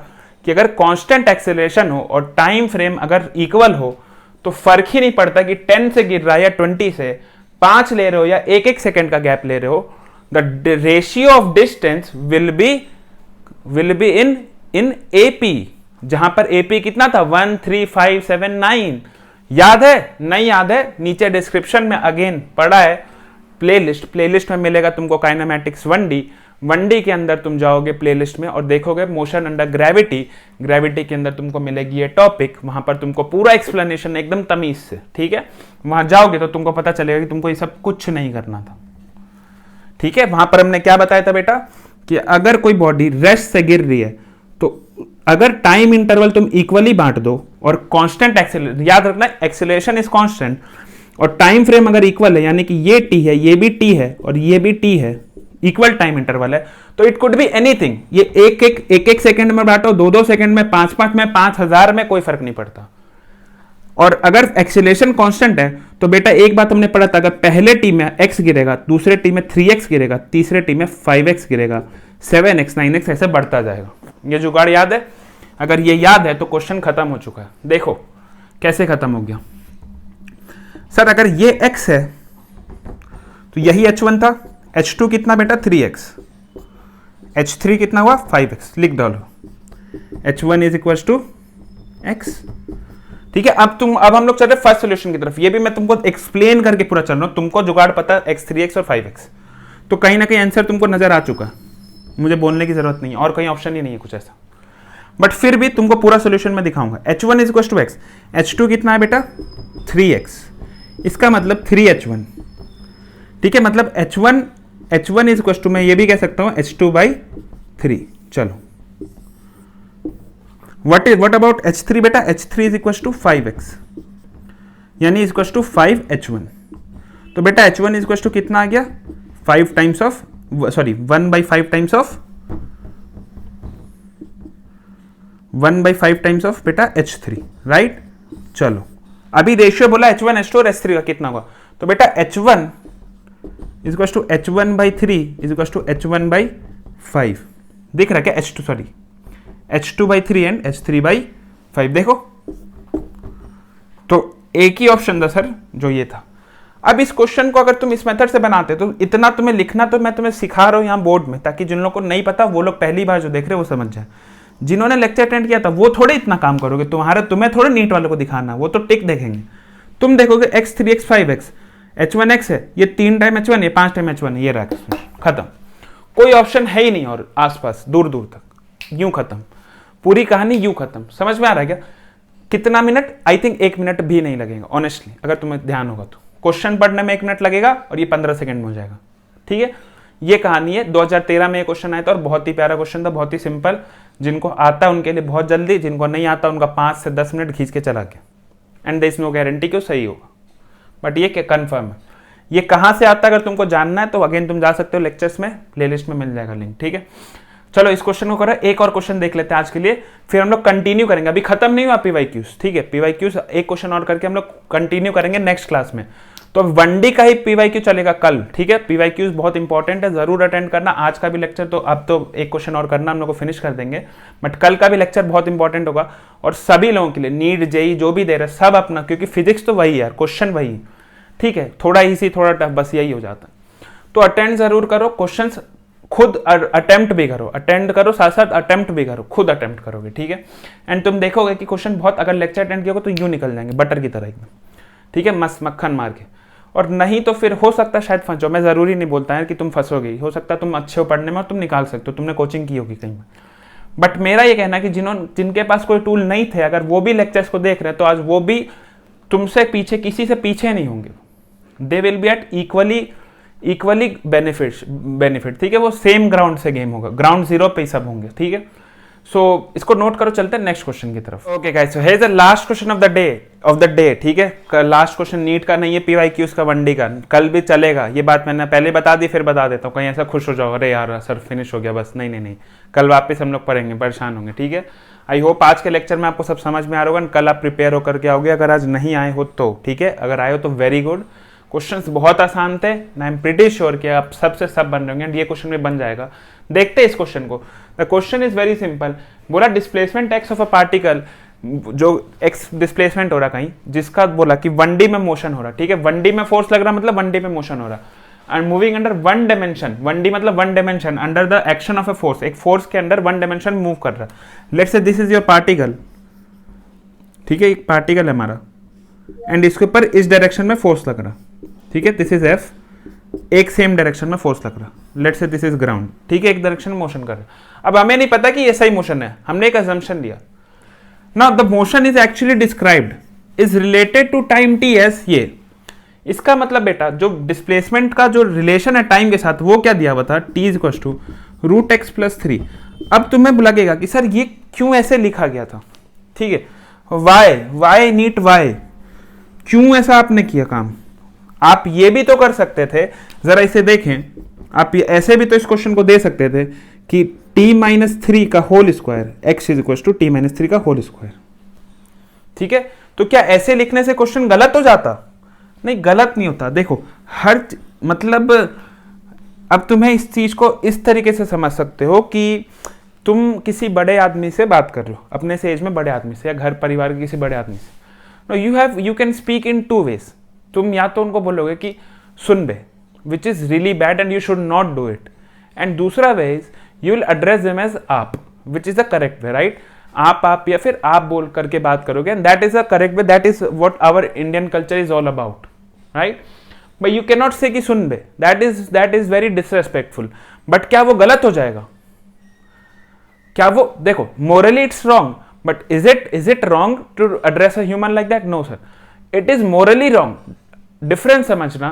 कि अगर कांस्टेंट एक्सेलरेशन हो और टाइम फ्रेम अगर इक्वल हो तो फर्क ही नहीं पड़ता कि 10 से गिर रहा है या 20 से, 5 ले रहे हो या 1-1 सेकंड का गैप ले रहे हो, the ratio of distance will be in AP, जहां पर एपी कितना था, 13579। याद है, नहीं याद है, नीचे डिस्क्रिप्शन में अगेन पड़ा है प्लेलिस्ट में मिलेगा तुमको काइनेमैटिक्स 1D के अंदर तुम जाओगे प्लेलिस्ट में और देखोगे मोशन अंडर ग्रेविटी के अंदर तुमको मिलेगी ये टॉपिक, वहां पर तुमको पूरा एक्सप्लेनेशन एकदम तमीज से। ठीक है, वहां जाओगे तो तुमको पता चलेगा कि तुमको ये सब कुछ नहीं करना था। ठीक है, वहां पर हमने क्या बताया था बेटा कि अगर कोई बॉडी रेस्ट से गिर रही है तो अगर टाइम इंटरवल तुम इक्वली बांट दो और कांस्टेंट एक्सेलरेशन, याद रखना एक्सेलरेशन इज कांस्टेंट, और टाइम फ्रेम अगर इक्वल है, यानी कि ये टी है, ये भी टी है और ये भी टी है, इक्वल टाइम इंटरवल है, तो इट कुड बी एनीथिंग। ये एक सेकंड में बांटो, 2-2 सेकंड में, 5-5 में, 5000 में, कोई फर्क नहीं पड़ता। और अगर एक्सेलरेशन कांस्टेंट है तो बेटा एक बात हमने पढ़ा था, अगर पहले टी में x गिरेगा, दूसरे टी में 3x गिरेगा, तीसरे टी में 5x गिरेगा, 7x 9x ऐसे बढ़ता जाएगा। ये जुगाड़ याद है? अगर ये याद है तो क्वेश्चन खत्म हो चुका है। देखो कैसे खत्म हो गया। सर अगर ये x है तो यही h1 था, h2 कितना बेटा 3x, h3 कितना हुआ 5x, लिख डालो h1 is equal to x। ठीक है, अब हम लोग चल रहे फर्स्ट सॉल्यूशन की तरफ। ये भी मैं तुमको एक्सप्लेन करके पूरा चल रहा हूं, तुमको जुगाड़ पता x 3x और 5x, तो कहीं ना कहीं आंसर तुमको नजर आ चुका, मुझे बोलने की जरूरत नहीं है, और कहीं ऑप्शन ही नहीं है कुछ ऐसा, बट फिर भी तुमको पूरा सॉल्यूशन में दिखाऊंगा। h1 is equal to x, h2 कितना है बेटा 3x, इसका मतलब 3h1। ठीक है, मतलब h1 इज इक्वल टू, मैं ये भी कह सकता हूं h2/3। चलो what about h3 बेटा, h3 is equal to 5x, यानी इज इक्वल टू 5h1। तो बेटा h1 इज इक्वल टू कितना आ गया, 1/5 टाइम्स ऑफ 1/5 टाइम्स ऑफ बेटा h3, राइट। चलो अभी रेशियो बोला h1 h2 और h3 का कितना होगा, तो बेटा h1 is equal to h1/3 is equal to h1/5। दिख रहा है क्या? h2 sorry h2/3 and h3/5। देखो तो एक ही ऑप्शन था सर जो ये था। अब इस क्वेश्चन को अगर तुम इस मेथड से बनाते तो इतना तुम्हें लिखना, तो मैं तुम्हें सिखा रहा हूँ यहाँ बोर्ड में, ताकि जिन लोगों को नहीं पता वो लोग पहली बार जो देख रहे हैं वो समझ जाए। जिन्होंने लेक्चर अटेंड किया था वो थोड़े इतना काम करोगे, तुम्हें थोड़े नीट वालों को दिखाना, वो तो टिक देखेंगे। तुम देखोगे x3 x 5x h1x है, ये 3 टाइम h1, ये 5 टाइम h1 है, ये रहा खत्म। कोई ऑप्शन है ही नहीं और आसपास दूर दूर तक, यूं खत्म पूरी कहानी, यूं खत्म। समझ में आ रहा है क्या? कितना मिनट? आई थिंक 1 मिनट भी नहीं लगेगा ऑनेस्टली, अगर तुम्हें ध्यान होगा तो। क्वेश्चन पढ़ने में 1 मिनट लगेगा और ये 15 सेकंड में हो जाएगा। ठीक है, ये कहानी है। 2013 में ये क्वेश्चन आया था और बहुत ही प्यारा क्वेश्चन था, बहुत ही सिंपल। जिनको आता है उनके लिए बहुत जल्दी, जिनको नहीं आता उनका 5 से 10 मिनट खींच के चला गया। And there is no guarantee कि वो सही होगा, बट ये कंफर्म है। ये कहाँ से आता है अगर तुमको जानना है तो अगेन तुम जा सकते हो लेक्चर्स में, प्लेलिस्ट में मिल जाएगा लिंक। ठीक है, चलो इस क्वेश्चन को करो। एक और क्वेश्चन देख लेते हैं आज के लिए, फिर हम लोग कंटिन्यू करेंगे। अभी खत्म नहीं हुआ पीवाईक्यूज, ठीक है? पीवाईक्यूज एक क्वेश्चन और करके हम लोग कंटिन्यू करेंगे नेक्स्ट क्लास में। तो 1D का ही पीवाईक्यू चलेगा कल। ठीक है, पीवाईक्यूज बहुत इंपॉर्टेंट है, जरूर अटेंड करना। आज का भी लेक्चर तो अब तो एक क्वेश्चन और करना, हम लोग को फिनिश कर देंगे, बट कल का भी लेक्चर बहुत इंपॉर्टेंट होगा। और सभी लोगों के लिए, नीट जेई जो भी दे रहे सब अपना, क्योंकि फिजिक्स तो वही यार, क्वेश्चन वही। ठीक है, थोड़ा इजी थोड़ा टफ, बस यही हो जाता है। तो अटेंड जरूर करो, क्वेश्चन खुद अटेम्प्ट भी करो, अटेंड करो साथ साथ अटेम्प्ट भी करो, खुद अटेम्प्ट करोगे। ठीक है, एंड तुम देखोगे कि क्वेश्चन बहुत, अगर लेक्चर अटेंड किया तो यूं निकल जाएंगे बटर की तरह एकदम। ठीक है, मस्त मक्खन मार के। और नहीं तो फिर हो सकता है शायद फंस जाओ। मैं जरूरी नहीं बोलता है कि तुम फंसोगे, हो सकता है तुम अच्छे हो पढ़ने में और तुम निकाल सकते हो, तुमने कोचिंग की होगी कहीं। बट मेरा ये कहना है कि जिनके पास कोई टूल नहीं थे, अगर वो भी लेक्चर्स को देख रहे हैं तो आज वो भी तुमसे पीछे, किसी से पीछे नहीं होंगे। They will be at equally benefit. ठीक है, वो सेम ग्राउंड से गेम होगा, ग्राउंड जीरो पे सब होंगे। ठीक है, सो इसको नोट करो, चलते हैं नेक्स्ट क्वेश्चन की तरफ। Okay guys, so here is the last question of the day. ठीक है, लास्ट क्वेश्चन नीट का नहीं है, पीवाईक्यूज का, 1D का। कल भी चलेगा, ये बात मैंने पहले बता दी, फिर बता देता हूँ, कहीं ऐसा खुश हो जाओ अरे यार सर फिनिश हो गया बस। नहीं, कल वापस हम लोग पढ़ेंगे, परेशान होंगे। ठीक है, आई होप आज के लेक्चर में आपको सब समझ में आ रहा होगा, कल आप प्रिपेयर होकर के आओगे। अगर आज नहीं आए हो तो ठीक है, अगर आए हो तो वेरी गुड। क्वेश्चंस बहुत आसान थे, आई एम प्रीटी श्योर कि आप सबसे सब बन रहे होंगे, एंड ये क्वेश्चन भी बन जाएगा। देखते हैं इस क्वेश्चन को। The question is very simple. बोला displacement x of a particle, जो एक्स डिस्प्लेसमेंट हो रहा कहीं, जिसका बोला कि 1D में मोशन हो रहा। ठीक है, 1D में फोर्स लग रहा मतलब 1D में मोशन हो रहा। And moving under 1 dimension, 1D मतलब 1 dimension, under the action of a force, एक फोर्स के अंडर 1 डायमेंशन मूव कर रहा। Let's say this is your particle. ठीक है, एक पार्टिकल है हमारा, एंड इसके ऊपर इस डायरेक्शन में फोर्स लग रहा। ठीक है, दिस इज एफ, एक सेम डायरेक्शन में फोर्स लग रहा। Let's say this is ground. ठीक है, एक डायरेक्शन में मोशन कर रहा। अब हमें नहीं पता कि ये सही मोशन है, हमने एक अजम्पशन लिया। Now the motion is actually described is related to time T S. ये इसका मतलब बेटा जो डिस्प्लेसमेंट का जो रिलेशन है टाइम के साथ, वो क्या दिया हुआ था, T is equal to √x+3। अब तुम्हें लगेगा कि सर ये क्यों ऐसे लिखा गया था। ठीक है, वाई नीट वाई, क्यों ऐसा आपने किया काम। आप ये भी तो कर सकते थे, जरा इसे देखें, आप ऐसे भी तो इस क्वेश्चन को दे सकते थे कि t-3 का whole square, x is equal to t-3 का होल स्क्वायर। ठीक है, तो क्या ऐसे लिखने से क्वेश्चन गलत हो जाता? नहीं, गलत नहीं होता। देखो मतलब अब तुम्हें इस चीज को इस तरीके से समझ सकते हो कि तुम किसी बड़े आदमी से बात कर रहे हो, अपने से एज में बड़े आदमी से, या घर परिवार के किसी बड़े आदमी से। You can speak in 2 ways. तुम या तो उनको बोलोगे कि सुन बे, which is really bad and you should not do it, and दूसरा way is you will address them as आप, which is the correct way, right. आप या फिर आप बोल करके बात करोगे, and that is the correct way, that is what our Indian culture is all about, right. But you can not say कि सुन बे, that is very disrespectful. But क्या वो गलत हो जाएगा? क्या वो, देखो morally it's wrong, but is it wrong to address a human like that? No sir, it is morally wrong. Difference समझना,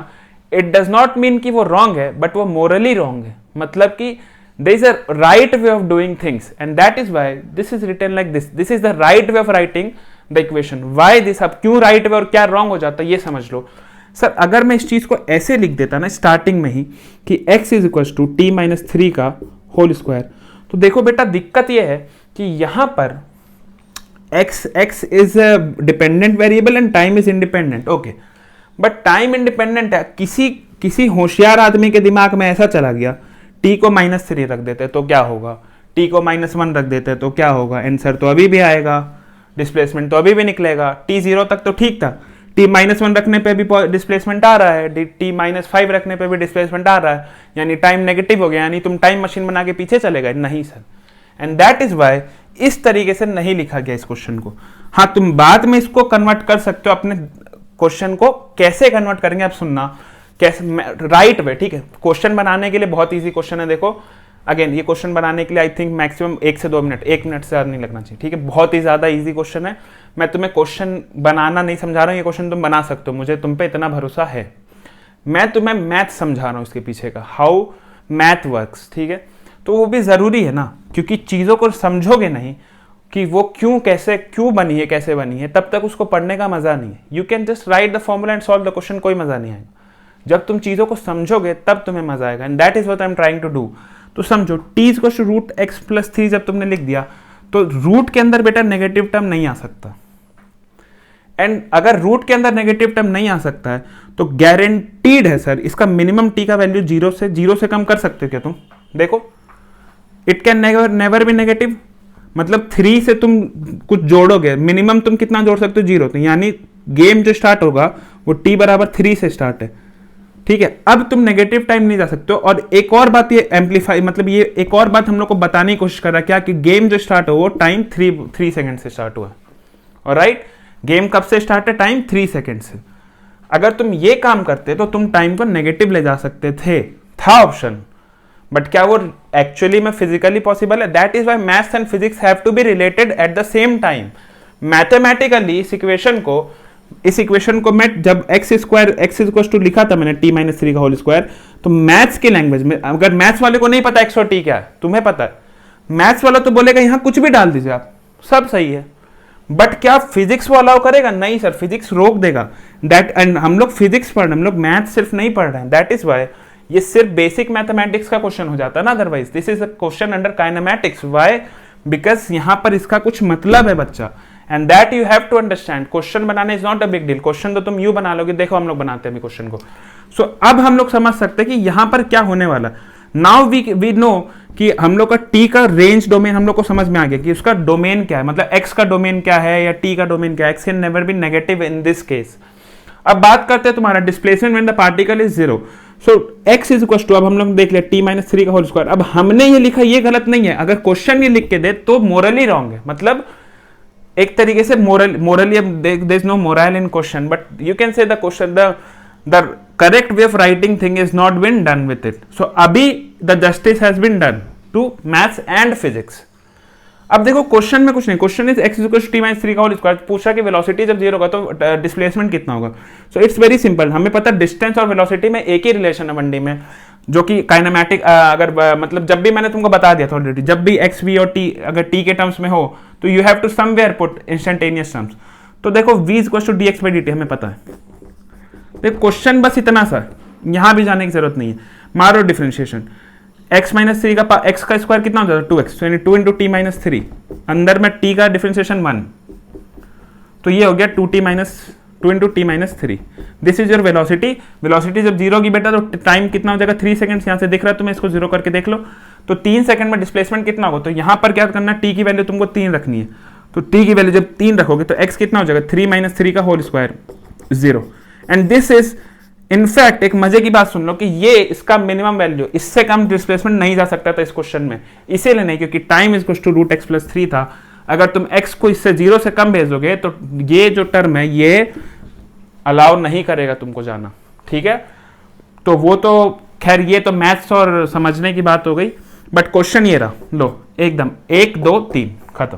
इट डज नॉट मीन कि वो रॉन्ग है, बट वो मोरली रॉन्ग है। मतलब कि there is a right way of doing things, and that is why this is written like this. This is the right way of writing the equation. Why this, अब क्यों right way और क्या wrong हो जाता है ये समझ लो। Sir अगर मैं इस चीज को ऐसे लिख देता ना स्टार्टिंग में ही कि x is equal to t-3 का होल स्क्वायर, तो देखो बेटा दिक्कत ये है कि यहां पर x is dependent variable and time is independent. Okay, but time independent है, किसी होशियार आदमी के दिमाग में ऐसा चला गया t को -3 रख देते तो क्या होगा, t को -1 रख देते तो क्या होगा, आंसर तो अभी भी आएगा, डिस्प्लेसमेंट तो अभी भी निकलेगा। t 0 तक तो ठीक था, t -1 रखने पे भी डिस्प्लेसमेंट आ रहा है, t -5 रखने पे भी डिस्प्लेसमेंट आ रहा है, यानी टाइम नेगेटिव हो गया, यानी तुम टाइम मशीन बना के पीछे चले गए। नहीं sir, and that is why इस तरीके से नहीं लिखा गया इस क्वेश्चन को। हाँ, तुम बाद में इसको कन्वर्ट कर सकते हो अपने क्वेश्चन को। कैसे कन्वर्ट करेंगे आप सुनना, कैसे राइट वे, ठीक है। क्वेश्चन बनाने के लिए बहुत इजी क्वेश्चन है। देखो अगेन, ये क्वेश्चन बनाने के लिए आई थिंक मैक्सिमम 1 से 2 मिनट, 1 मिनट से ज्यादा नहीं लगना चाहिए, ठीक है। बहुत ही ज्यादा इजी क्वेश्चन है। मैं तुम्हें क्वेश्चन बनाना नहीं समझा रहा हूँ, ये क्वेश्चन तुम बना सकते हो, मुझे तुम पे इतना भरोसा है। मैं तुम्हें मैथ समझा रहा हूँ इसके पीछे का, हाउ मैथ वर्क्स, ठीक है। तो वो भी जरूरी है ना, क्योंकि चीजों को समझोगे नहीं कि वो क्यों कैसे क्यों बनी है, कैसे बनी है, तब तक उसको पढ़ने का मजा नहीं है। You can just right the formula and solve the question, कोई मजा नहीं आएगा। जब तुम चीजों को समझोगे तब तुम्हें मजा आएगा, and that is what I am trying to do. तो समझो, t = √x+3 जब तुमने लिख दिया तो रूट के अंदर बेटा नेगेटिव टर्म नहीं आ सकता, एंड अगर रूट के अंदर नेगेटिव टर्म नहीं आ सकता है तो गारंटीड है सर इसका मिनिमम t का वैल्यू 0 से कम कर सकते हो क्या तुम? देखो, it can never be negative, मतलब 3 से तुम कुछ जोड़ोगे, मिनिमम तुम कितना जोड़ सकते हो? 0। तो यानी गेम जो स्टार्ट होगा वो t = 3 से स्टार्ट है, ठीक है। अब तुम नेगेटिव टाइम नहीं जा सकते हो। और एक और बात, ये एम्पलीफाई, मतलब ये एक और बात हम लोग को बताने की कोशिश कर रहा है क्या, कि गेम जो स्टार्ट हो वो टाइम 3 सेकंड से स्टार्ट हुआ, ऑलराइट। गेम कब से स्टार्ट है? टाइम 3 सेकंड से। अगर तुम ये काम करते तो तुम टाइम को नेगेटिव ले जा सकते थे, था ऑप्शन, बट क्या वो एक्चुअली में फिजिकली पॉसिबल है? That is why maths and physics have to be related at the same time. Mathematically इस इक्वेशन को मैं जब x लिखा था मैंने t-3 का होल स्क्वायर, तो मैथ्स की लैंग्वेज में, अगर मैथ्स वाले को नहीं पता x और t क्या है, तुम्हें पता है, मैथ्स वाला तो बोलेगा यहां कुछ भी डाल दीजिए आप, सब सही है। बट क्या फिजिक्स वो अलाउ करेगा? नहीं सर, फिजिक्स रोक देगा। दैट, एंड हम लोग फिजिक्स पढ़ रहे हैं, हम लोग मैथ सिर्फ नहीं पढ़ रहे हैं। दैट इज वाई ये सिर्फ बेसिक मैथमेटिक्स का क्वेश्चन हो जाता है ना, otherwise this is a question under kinematics. Why? Because यहां पर इसका कुछ मतलब है बच्चा, and that you have to understand. Question बनाना is not a big deal. Question तो तुम यू बना लोगे, देखो हम लोग बनाते हैं अभी क्वेश्चन को। सो अब हम लोग समझ सकते हैं कि यहां पर क्या होने वाला। नाउ वी नो कि हम लोग का टी का रेंज डोमेन हम लोग को समझ में आ गया कि उसका डोमेन क्या है, मतलब एक्स का डोमेन क्या है या टी का डोमेन क्या है। X can never be negative in this case. अब बात करते हैं तुम्हारा displacement when the particle is 0। सो x इज इक्वल टू, अब हम लोग देख लिया t-3 का होल स्क्वायर। अब हमने ये लिखा, ये गलत नहीं है। अगर क्वेश्चन ये लिख के दे तो मोरली रॉन्ग है, मतलब एक तरीके से मोरली, अब there is no moral in question, but you can say the question the correct way of writing thing is not been done with it. So अभी the justice has been done to maths and physics. अब देखो question में कुछ नहीं, question is x = t-3 का whole square. पूछा कि velocity जब 0 होगा तो डिस्प्लेसमेंट कितना होगा। So it's very simple. हमें पता है डिस्टेंस और वेलोसिटी में एक ही रिलेशन है 1D में, जो कि काइनेमैटिक, अगर मतलब जब भी मैंने तुमको बता दिया था ऑलरेडी, जब भी x, v और t अगर t के टर्म्स में हो तो you have to somewhere put instantaneous terms. तो देखो v = dx/dt हमें पता है। देखो क्वेश्चन बस इतना सा, यहां भी जाने की जरूरत नहीं है। मारो डिफरेंशिएशन, x-3 का x का स्क्वायर कितना हो जाता है? 2x, यानी 2 × t-3। अंदर में t का डिफरेंशिएशन 1, तो ये हो गया 2 × t-3। This is your velocity. Velocity जब 0 की बेटा तो टाइम कितना हो जाएगा? 3 सेकंड्स। यहां से दिख रहा है तुम्हें, इसको 0 करके देख लो। तो 3 सेकंड में डिस्प्लेसमेंट कितना होगा? तो यहां पर क्या करना, t की वैल्यू तुमको 3 रखनी है। तो t की वैल्यू जब 3 रखोगे तो x कितना हो जाएगा? 3-3 का whole square 0। And this is in fact, एक मजे की बात सुन लो कि ये इसका मिनिमम वैल्यू, इससे कम डिस्प्लेसमेंट नहीं जा सकता था इस क्वेश्चन में। इसीलिए नहीं, क्योंकि टाइम इज टू √x+3 था। अगर तुम x को इससे 0 से कम भेजोगे तो ये जो टर्म है ये अलाउ नहीं करेगा तुमको जाना, ठीक है। तो वो तो खैर ये तो मैथ्स और समझने की बात हो गई, बट क्वेश्चन ये रहा, लो एकदम 1 2 3 खत्म।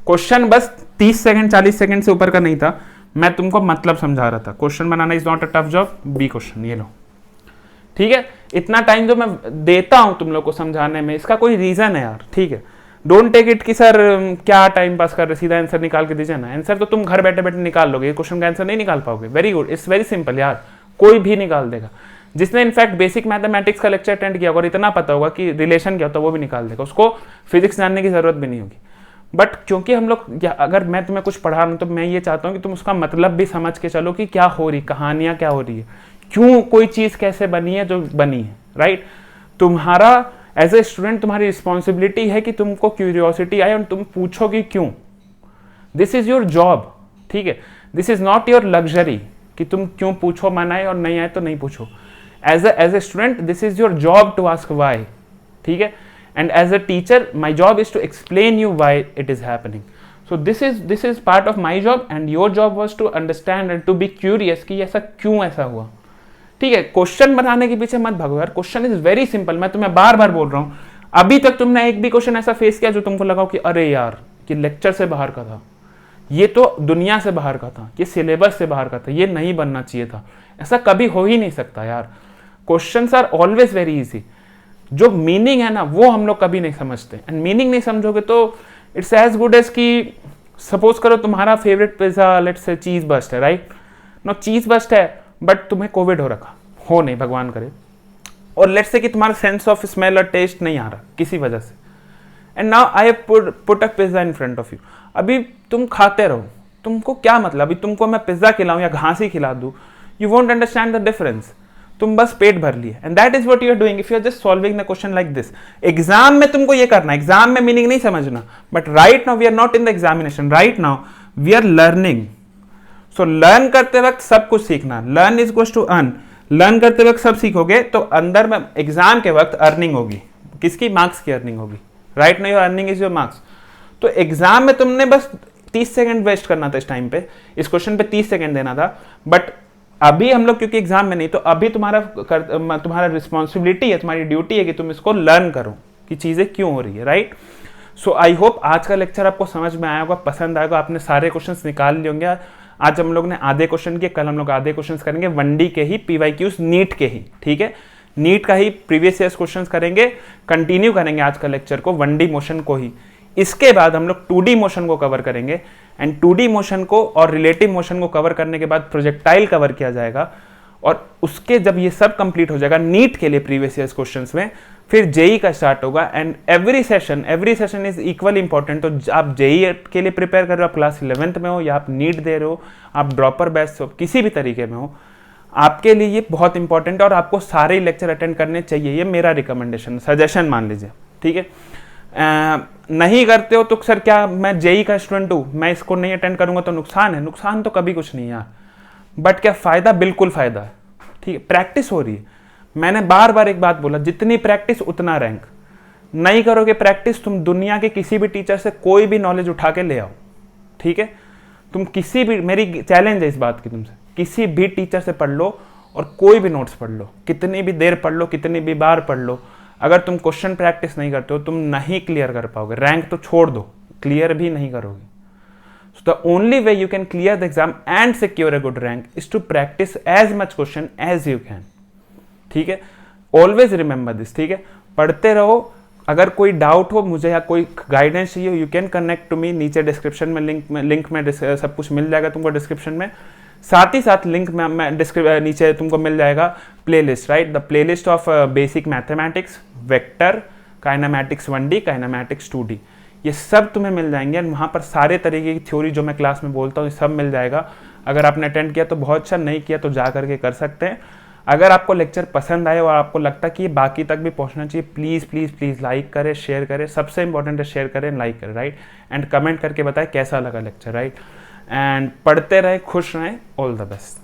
क्वेश्चन बस 30 सेकंड 40 सेकंड से ऊपर का नहीं था। मैं तुमको मतलब समझा रहा था। क्वेश्चन बनाना is not a tough job. B question, ये लो, ठीक है। इतना टाइम जो मैं देता हूं तुम लोग को समझाने में, इसका कोई रीजन है यार, ठीक है। डोंट टेक इट कि सर क्या टाइम पास कर रहे, सीधा आंसर निकाल के दीजिए ना। आंसर तो तुम घर बैठे बैठे निकाल लोगे, क्वेश्चन का आंसर नहीं निकाल पाओगे। Very good, it's very simple यार, कोई भी निकाल देगा। जिसने इनफैक्ट बेसिक मैथमेटिक्स का लेक्चर अटेंड किया होगा और इतना पता होगा कि रिलेशन क्या होता है, वो भी निकाल देगा। उसको फिजिक्स जानने की जरूरत भी नहीं होगी। बट क्योंकि हम लोग, अगर मैं तुम्हें कुछ पढ़ा रहा हूं तो मैं ये चाहता हूं कि तुम उसका मतलब भी समझ के चलो कि क्या हो रही, कहानियां क्या हो रही है। क्यों कोई चीज कैसे बनी है जो बनी है, राइट। तुम्हारा एज ए स्टूडेंट तुम्हारी रिस्पॉन्सिबिलिटी है कि तुमको क्यूरियोसिटी आए और तुम पूछो कि क्यों। दिस इज योर जॉब, ठीक है। This is not your luxury कि तुम क्यों पूछो, मन आए और नहीं आए तो नहीं पूछो। As a student this is your job to ask why, ठीक है। And as a teacher my job is to explain you why it is happening. So this is part of my job and your job was to understand and to be curious कि ऐसा क्यों ऐसा हुआ, ठीक है। Question बनाने के पीछे मत भागो यार, क्वेश्चन इज वेरी सिंपल। मैं तुम्हें बार बार बोल रहा हूं, अभी तक तुमने एक भी क्वेश्चन ऐसा फेस किया जो तुमको लगा कि अरे यार कि लेक्चर से बाहर का था, ये तो दुनिया से बाहर का था, ये सिलेबस से बाहर का था, ये नहीं बनना चाहिए था, ऐसा कभी हो ही नहीं सकता यार। Questions are always very easy. जो मीनिंग है ना वो हम लोग कभी नहीं समझते, एंड मीनिंग नहीं समझोगे तो इट्स एज गुड एज कि सपोज करो तुम्हारा फेवरेट पिज्जा लेट्स से चीज बस्ट है, राइट। नो चीज बस्ट है बट तुम्हें कोविड हो रखा, हो नहीं भगवान करे, और लेट्स से कि तुम्हारा सेंस ऑफ स्मेल और टेस्ट नहीं आ रहा किसी वजह से, and now I put a pizza in front of you. अभी तुम खाते रहो, तुमको क्या मतलब, अभी तुमको मैं पिज्जा खिलाऊं या घास ही खिला दूं, you won't understand the difference. तुम बस पेट भर लिए, and that is what you are doing if you are just solving the question like this. Exam में तुमको ये करना है, एग्जाम में मीनिंग नहीं समझना, but right now we are not in the examination, right now we are learning. So learn करते वक्त सब कुछ सीखना, learn is equals to earn. Learn करते वक्त सब सीखोगे तो अंदर में एग्जाम के वक्त अर्निंग होगी, किसकी, मार्क्स की अर्निंग होगी, right now your earning is your marks. तो एग्जाम में तुमने बस 30 सेकंड वेस्ट करना था इस टाइम पे, इस क्वेश्चन पे 30 सेकंड देना था, बट अभी हम लोग क्योंकि एग्जाम में नहीं, तो अभी तुम्हारा रिस्पॉन्सिबिलिटी है, तुम्हारी ड्यूटी है कि तुम इसको लर्न करो कि चीजें क्यों हो रही है, राइट। सो आई होप आज का लेक्चर आपको समझ में आया होगा, पसंद आएगा, आपने सारे क्वेश्चंस निकाल लिए होंगे। आज हम लोग ने आधे क्वेश्चन किए, कल हम लोग आधे क्वेश्चंस करेंगे 1D के ही, PYQs नीट के ही, ठीक है। नीट का ही प्रीवियस ईयर क्वेश्चंस करेंगे, कंटिन्यू करेंगे आज का लेक्चर को 1D मोशन को ही। इसके बाद हम लोग 2D मोशन को कवर करेंगे, एंड 2D मोशन को और रिलेटिव मोशन को कवर करने के बाद प्रोजेक्टाइल कवर किया जाएगा, और उसके जब ये सब कंप्लीट हो जाएगा नीट के लिए प्रीवियस ईयर क्वेश्चंस में, फिर जेई का स्टार्ट होगा। And every session is equal important. तो आप जेई के लिए प्रिपेयर कर रहे हो, आप क्लास 11th में हो या आप नीट दे रहे हो, आप ड्रॉपर बैच हो, किसी भी तरीके में हो, आपके लिए ये बहुत इंपॉर्टेंट है और आपको सारे लेक्चर अटेंड करने चाहिए। ये मेरा रिकमेंडेशन, सजेशन मान लीजिए, ठीक है। नहीं करते हो तो सर क्या मैं जेई का स्टूडेंट हूं, मैं इसको नहीं अटेंड करूंगा तो नुकसान है? नुकसान तो कभी कुछ नहीं यार, बट क्या फायदा, बिल्कुल फायदा है, ठीक है। प्रैक्टिस हो रही है, मैंने बार बार एक बात बोला, जितनी प्रैक्टिस उतना रैंक। नहीं करोगे प्रैक्टिस, तुम दुनिया के किसी भी टीचर से कोई भी नॉलेज उठा के ले आओ, ठीक है। तुम किसी भी, मेरी चैलेंज है इस बात की तुमसे, किसी भी टीचर से पढ़ लो और कोई भी नोट्स पढ़ लो, कितनी भी देर पढ़ लो, कितनी भी बार पढ़ लो, अगर तुम क्वेश्चन प्रैक्टिस नहीं करते हो तुम नहीं क्लियर कर पाओगे। रैंक तो छोड़ दो, क्लियर भी नहीं करोगे। So the only way you can clear the exam and secure a good rank is to practice as much question as you can, ठीक है। ऑलवेज रिमेंबर दिस, ठीक है। पढ़ते रहो, अगर कोई डाउट हो मुझे या कोई गाइडेंस चाहिए, you can connect to me, नीचे डिस्क्रिप्शन में लिंक में सब कुछ मिल जाएगा तुमको डिस्क्रिप्शन में। साथ ही साथ लिंक में नीचे तुमको मिल जाएगा playlist, right, the playlist of basic mathematics, vector, kinematics 1D, kinematics 2D, ये सब तुम्हें मिल जाएंगे। वहाँ पर सारे तरीके की थ्योरी जो मैं क्लास में बोलता हूँ सब मिल जाएगा। अगर आपने अटेंड किया तो बहुत अच्छा, नहीं किया तो जा करके कर सकते हैं। अगर आपको लेक्चर पसंद आए और आपको लगता है कि ये बाकी तक भी पहुंचना चाहिए, प्लीज़ प्लीज़ प्लीज़ लाइक करें, शेयर करें। सबसे इंपॉर्टेंट है शेयर करें, लाइक करें, राइट, एंड कमेंट करके बताएं कैसा लगा लेक्चर, राइट। एंड पढ़ते रहें, खुश रहें, ऑल द बेस्ट।